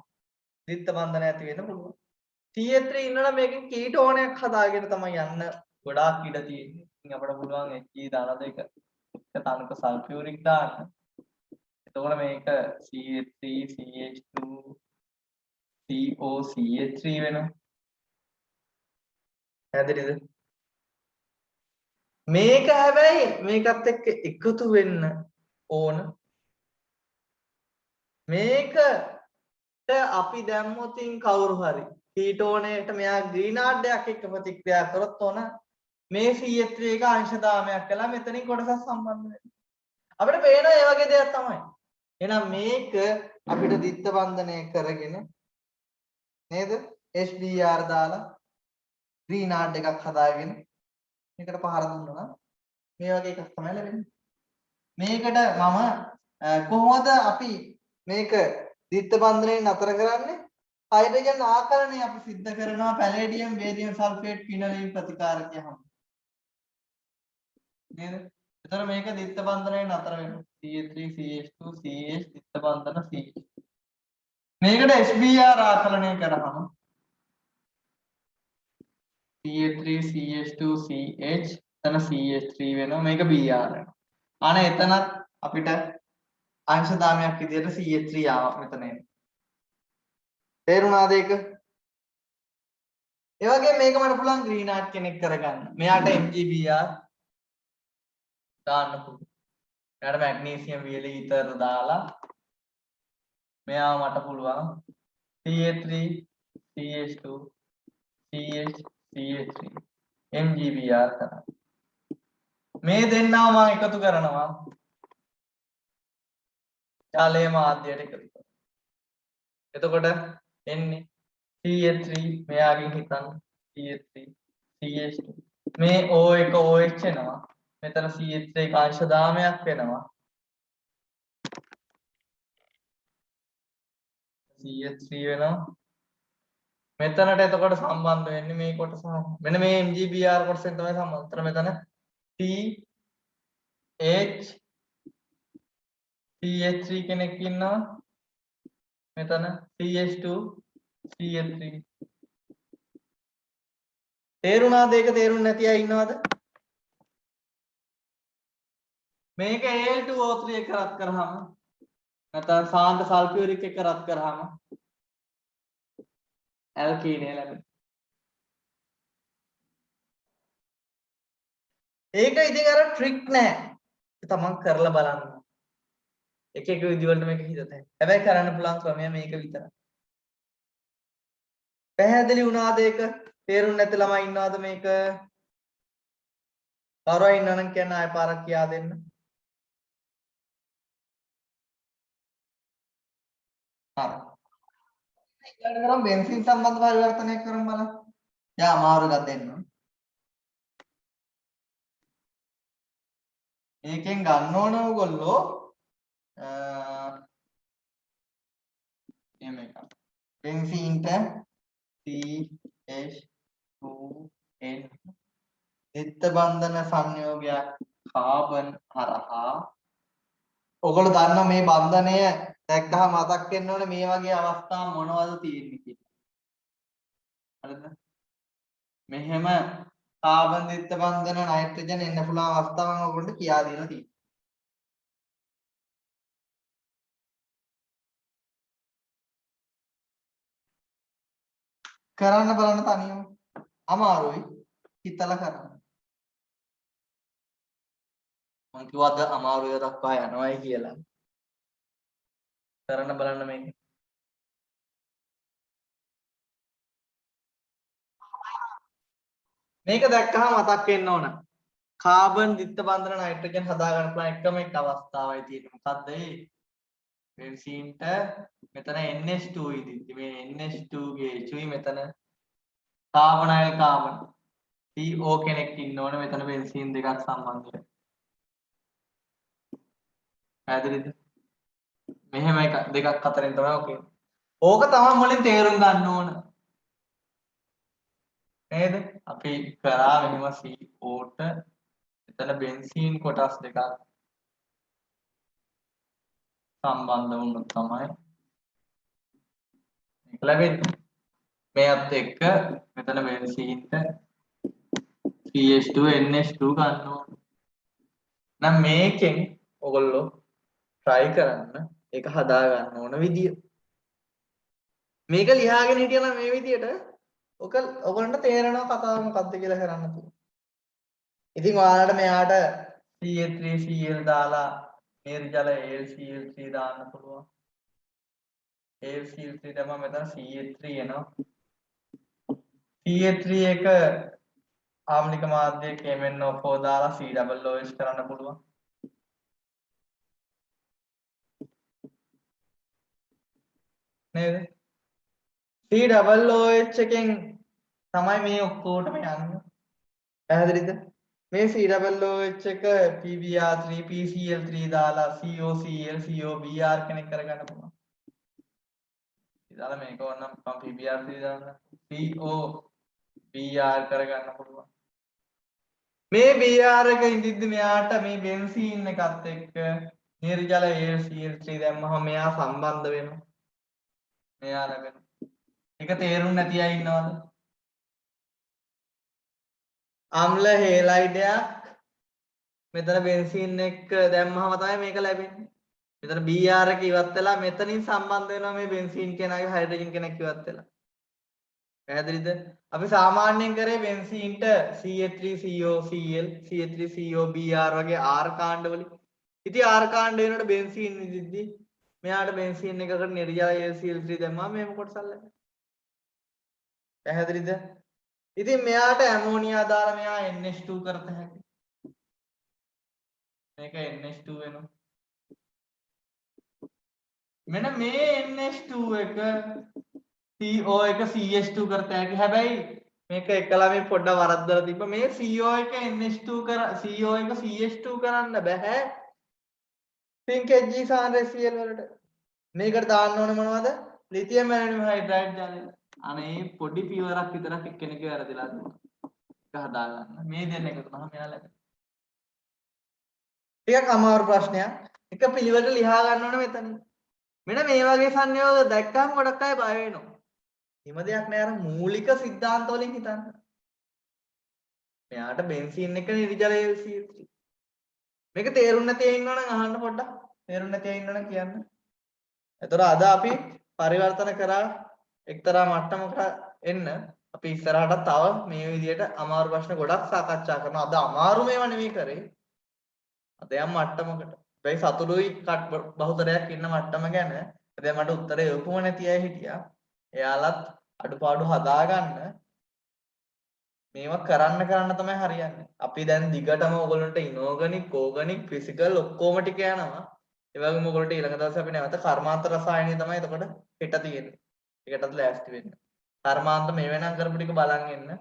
දිත්ත බන්ධනය ඇති වෙන්න පුළුවන්. CH3 ඉන්නනම් මේකෙන් කීටෝනයක් හදාගෙන තමයි යන්න ගොඩාක් ඉඩ තියෙන්නේ. ඉතින් අපිට පුළුවන් Hg දාන දෙක එක තනක සල්ෆියුරික් දාන්න. එතකොට මේක CH3 CH2 COCH3 වෙනවා. පැහැදිලිද? මේක හැබැයි මේකත් එක්ක එකතු වෙන්න ඕන. මේකට අපි දැම්මොතින් කවුරු හරි කීටෝනයට මෙයා ග්‍රීන්හාට්යක් එක්ක ප්‍රතික්‍රියා කරොත් ඕන මේ CH3 එක අංශදාමයක් කළා මෙතනින් කොටසක් සම්බන්ධ වෙනවා. අපිට පේන ඒ වගේ දෙයක් තමයි. එහෙනම් මේක අපිට දිත්ත බන්ධනය කරගෙන නේද? HBr දාලා ග්‍රීන්හාට් එකක් හදාගෙන මේකට පහර දුන්නා නම් මේ වගේ එකක් තමයි ලැබෙන්නේ. මේකට මම කොහොමද අපි මේක දිත්ත බන්ධනයෙන් නතර කරන්නේ? හයිඩ්‍රජන් ආකලනය අපි සිද්ධ කරනවා පැලේඩියම් බේරියම් සල්ෆේට් ෆිනොලින් ප්‍රතිකාරකය හැම. නේද? එතකොට මේක දිත්ත බන්ධනයෙන් නතර වෙනවා. CH3 CH2 CH දිත්ත බන්ධන CH. මේකට HBr ආකලනය කරාම CH3 CH2 CH එතන CH3 වෙනවා මේක Br වෙනවා. අනේ එතනත් අපිට අංශදාමයක් විදියට CH3 ආවා මෙතන එන්නේ. තේරුණාද ඒක? ඒ වගේ මේක මට පුළුවන් ග්‍රීන්හාට් කෙනෙක් කරගන්න. මෙයාට MgBr දාන්න පුළුවන්. එයාට මැග්නීසියම් වියලි ඊතර දාලා මෙයාව මට පුළුවන් CH3 CH2 CH CH3 MgBr කරන්න. මේ දෙන්නව මම එකතු කරනවා ජලයේ මාධ්‍යයට එකතු කරනවා. එතකොට එන්නේ CH3 මෙයාගෙන් හිතන්න CH3 CH2 මේ O1 OH එනවා. මෙතන CH3 එක අංශ දාමයක් වෙනවා. CH3 වෙනවා. මෙතනට එතකොට සම්බන්ධ වෙන්නේ මේ කොටස. මෙන්න මේ MgBr කොටසෙන් තමයි සම්බන්ධ. එතන මෙතන CH3 කෙනෙක් ඉන්නවා. මෙතන CH2 CH3. තේරුණාද? ඒක තේරුන්නේ නැති අය ඉන්නවද? මේක Al2O3 එක රත් කරාම නැත්නම් සාන්ද්‍ර සල්ෆියුරික් එක රත් කරාම ඇල්කීනය ලැබෙනවා. ඒක ඉතින් අර ට්‍රික් නෑ. තමන් කරලා බලන්න. එක එක විදිහවලට මේක හිතතේ. හැබැයි කරන්න පුළුවන් ක්‍රමය මේක විතරයි. පැහැදිලි වුණාද ඒක? තේරුම් නැති ළමයි ඉන්නවද මේක? කවුරු ඉන්නවනම් කියන්න ආයෙ පාරක් කියා දෙන්න. හරි. ඊළඟට කරමු බෙන්සීන් සම්බන්ධ පරිවර්තනයක් කරමු බලන්න. යා අමාරු ගත දෙන්න. මේකෙන් ගන්න ඕන ඕගොල්ලෝ එහෙම එකක්. බෙන්සීන්ට CH2N දිත්ත බන්ධන සංයෝගයක් කාබන් හරහා ඔයගොල්ලෝ දන්නවා මේ බන්ධනය දැක්කහම මතක් වෙන්න ඕනේ මේ වගේ අවස්ථා මොනවද තියෙන්නේ කියලා. හරිද? මෙහෙම කාබන් දිත්ත බන්ධන නයිට්‍රජන් එන්න පුළුවන් අවස්ථා මම ඔයගොල්ලන්ට කියා දීලා තියෙනවා. කරන්න බලන්න තනියම. අමාරුයි. හිතලා කරන්න. මං කිව්වද අමාරුව දක්වා යනවායි කියලා. කරන්න බලන්න මේක. මේක දැක්කහම මතක් වෙන්න ඕන. කාබන් ද්විත්ව බන්ධන නයිට්‍රජන් හදා ගන්න පුළුවන් එකම එක අවස්ථාවයි තියෙන්නේ. මොකද්ද ඒ? බෙන්සීන්ට මෙතන NH2 ඉදින්දි මේ NH2 ගේ H මෙතන කාබනයිල් කාබන් CO කෙනෙක් ඉන්න ඕනේ මෙතන බෙන්සීන් දෙකක් සම්බන්ධ වෙලා. පැහැදිලිද? මෙහෙම එක දෙකක් අතරින් තමයි ඔකේ. ඕක තමයි මුලින් තේරුම් ගන්න ඕන. නේද? අපි කරා මෙහෙම CO ට එතන බෙන්සීන් කොටස් දෙකක් සම්බන්ධ වුණොත් තමයි මේක ලැබෙන්නේ. මේත් එක්ක මෙතන බෙන්සීන්ට CH2 NH2 ගන්න ඕන. නම් මේකෙන් ඔයගොල්ලෝ try කරන්න ඒක හදා ගන්න ඕන විදිය. මේක ලියාගෙන හිටියනම් මේ විදියට ඔයගොල්ලන්ට තේරෙනවා කතාව මොකක්ද කියලා කරන්න පුළුවන්. ඉතින් ඔයාලට මෙයාට CH3Cl දාලා නිර්ජල AlCl3 දාන්න පුළුවන්. AlCl3 තමයි මෙතන CH3 එනවා. CH3 එක ආම්ලික මාධ්‍ය KMnO4 දාලා COOH කරන්න පුළුවන්. නේද? COOH එකෙන් තමයි මේ ඔක්කොටම යන්නේ. පැහැදිලිද? මේ COOH එක PBr3 PCl3 දාලා COCl COBr කෙනෙක් කරගන්න පුළුවන්. ඉතින් මේක ඕනම් මම PBr3 දාන්න COBr කරගන්න පුළුවන්. මේ Br එක ඉඳිද්දි මෙයාට මේ බෙන්සීන් එකත් එක්ක නිර්ජල AlCl3 දැම්මම මෙයා සම්බන්ධ වෙනවා. මෙයා ලැබෙනවා. ඒක තේරුම් නැති අය ඉන්නවද? අම්ල හේලයිඩයක් මෙතන බෙන්සීන් එක්ක දැම්මම තමයි මේක ලැබෙන්නේ. මෙතන Br එක ඉවත් වෙලා මෙතනින් සම්බන්ධ වෙනවා මේ බෙන්සීන් කෙනාගේ හයිඩ්‍රජන් කෙනෙක් ඉවත් වෙලා. පැහැදිලිද? අපි සාමාන්‍යයෙන් කරේ බෙන්සීන්ට CH3COCl CH3COBr වගේ R කාණ්ඩ වලින්. ඉතින් R කාණ්ඩ වෙනකොට බෙන්සීන් ඉදිද්දි මෙයාට බෙන්සීන් එකකට නිර්ජල AlCl3 දැම්මම මේක කොටසක් ලැබෙනවා. පැහැදිලිද? ඉතින් මෙයාට ඇමෝනියා දාලා මෙයා NH2 කරත හැකියි. මේක NH2 වෙනවා. මෙන්න මේ NH2 එක CO එක CH2 කරත හැකි. හැබැයි මේක එකලා මේ පොඩ්ඩක් වරද්දලා තිබ්බ මේ CO එක NH2 කර CO එක CH2 කරන්න බෑ. පින්කෙජ් සාන්ද්‍රය Cl වලට. මේකට දාන්න ඕනේ මොනවද? ලිතියම් ඇලුමිනියම් හයිඩ්‍රයිඩ් ජලය. අනේ පොඩි පියවරක් විතරක් එක්කෙනෙක්ගේ වැරදිලා තියෙනවා. ඒක හදා ගන්න. මේ දෙන්න එකතු වුණාම මෙයා ලැබෙනවා. ටිකක් අමාරු ප්‍රශ්නයක්. එක පිළිවෙලට ලියා ගන්න ඕනේ මෙතන. මෙන්න මේ වගේ සංයෝග දැක්කම ගොඩක් අය බය වෙනවා. හිම දෙයක් නෑ අර මූලික સિદ્ધාන්ත වලින් හිතන්න. මෙයාට බෙන්සීන් එක නිර්ජල AlCl3. මේක තේරුම් නැති අය ඉන්නවනම් අහන්න පොඩ්ඩක්. තේරුම් නැති අය ඉන්නවනම් කියන්න. එතකොට අද අපි පරිවර්තන කරා එක්තරා මට්ටමකට එන්න අපි ඉස්සරහට තව මේ විදිහට අමාරු ප්‍රශ්න ගොඩක් සාකච්ඡා කරනවා. අද අමාරු මේවා නෙවෙයි කරේ. අද යම් මට්ටමකට. හැබැයි සතුටුයි බහුතරයක් ඉන්න මට්ටම ගැන. හැබැයි මට උත්තරේ එවපුම නැති අය හිටියා. එයාලත් අඩුපාඩු හදාගන්න මේවා කරන්න තමයි හරියන්නේ. අපි දැන් දිගටම ඔයගොල්ලන්ට ඉනෝගනික්, ඕගනික්, ෆිසිකල් ඔක්කොම ටික යනවා. ඒ වගේම ඔයගොල්ලන්ට ඊළඟ දවසේ අපි නැවත කර්මාන්ත රසායනය තමයි එතකොට හෙට තියෙන්නේ. ඒකටත් ලෑස්ති වෙන්න. කර්මාන්ත මේ වෙනම් කරපු ටික බලන් එන්න.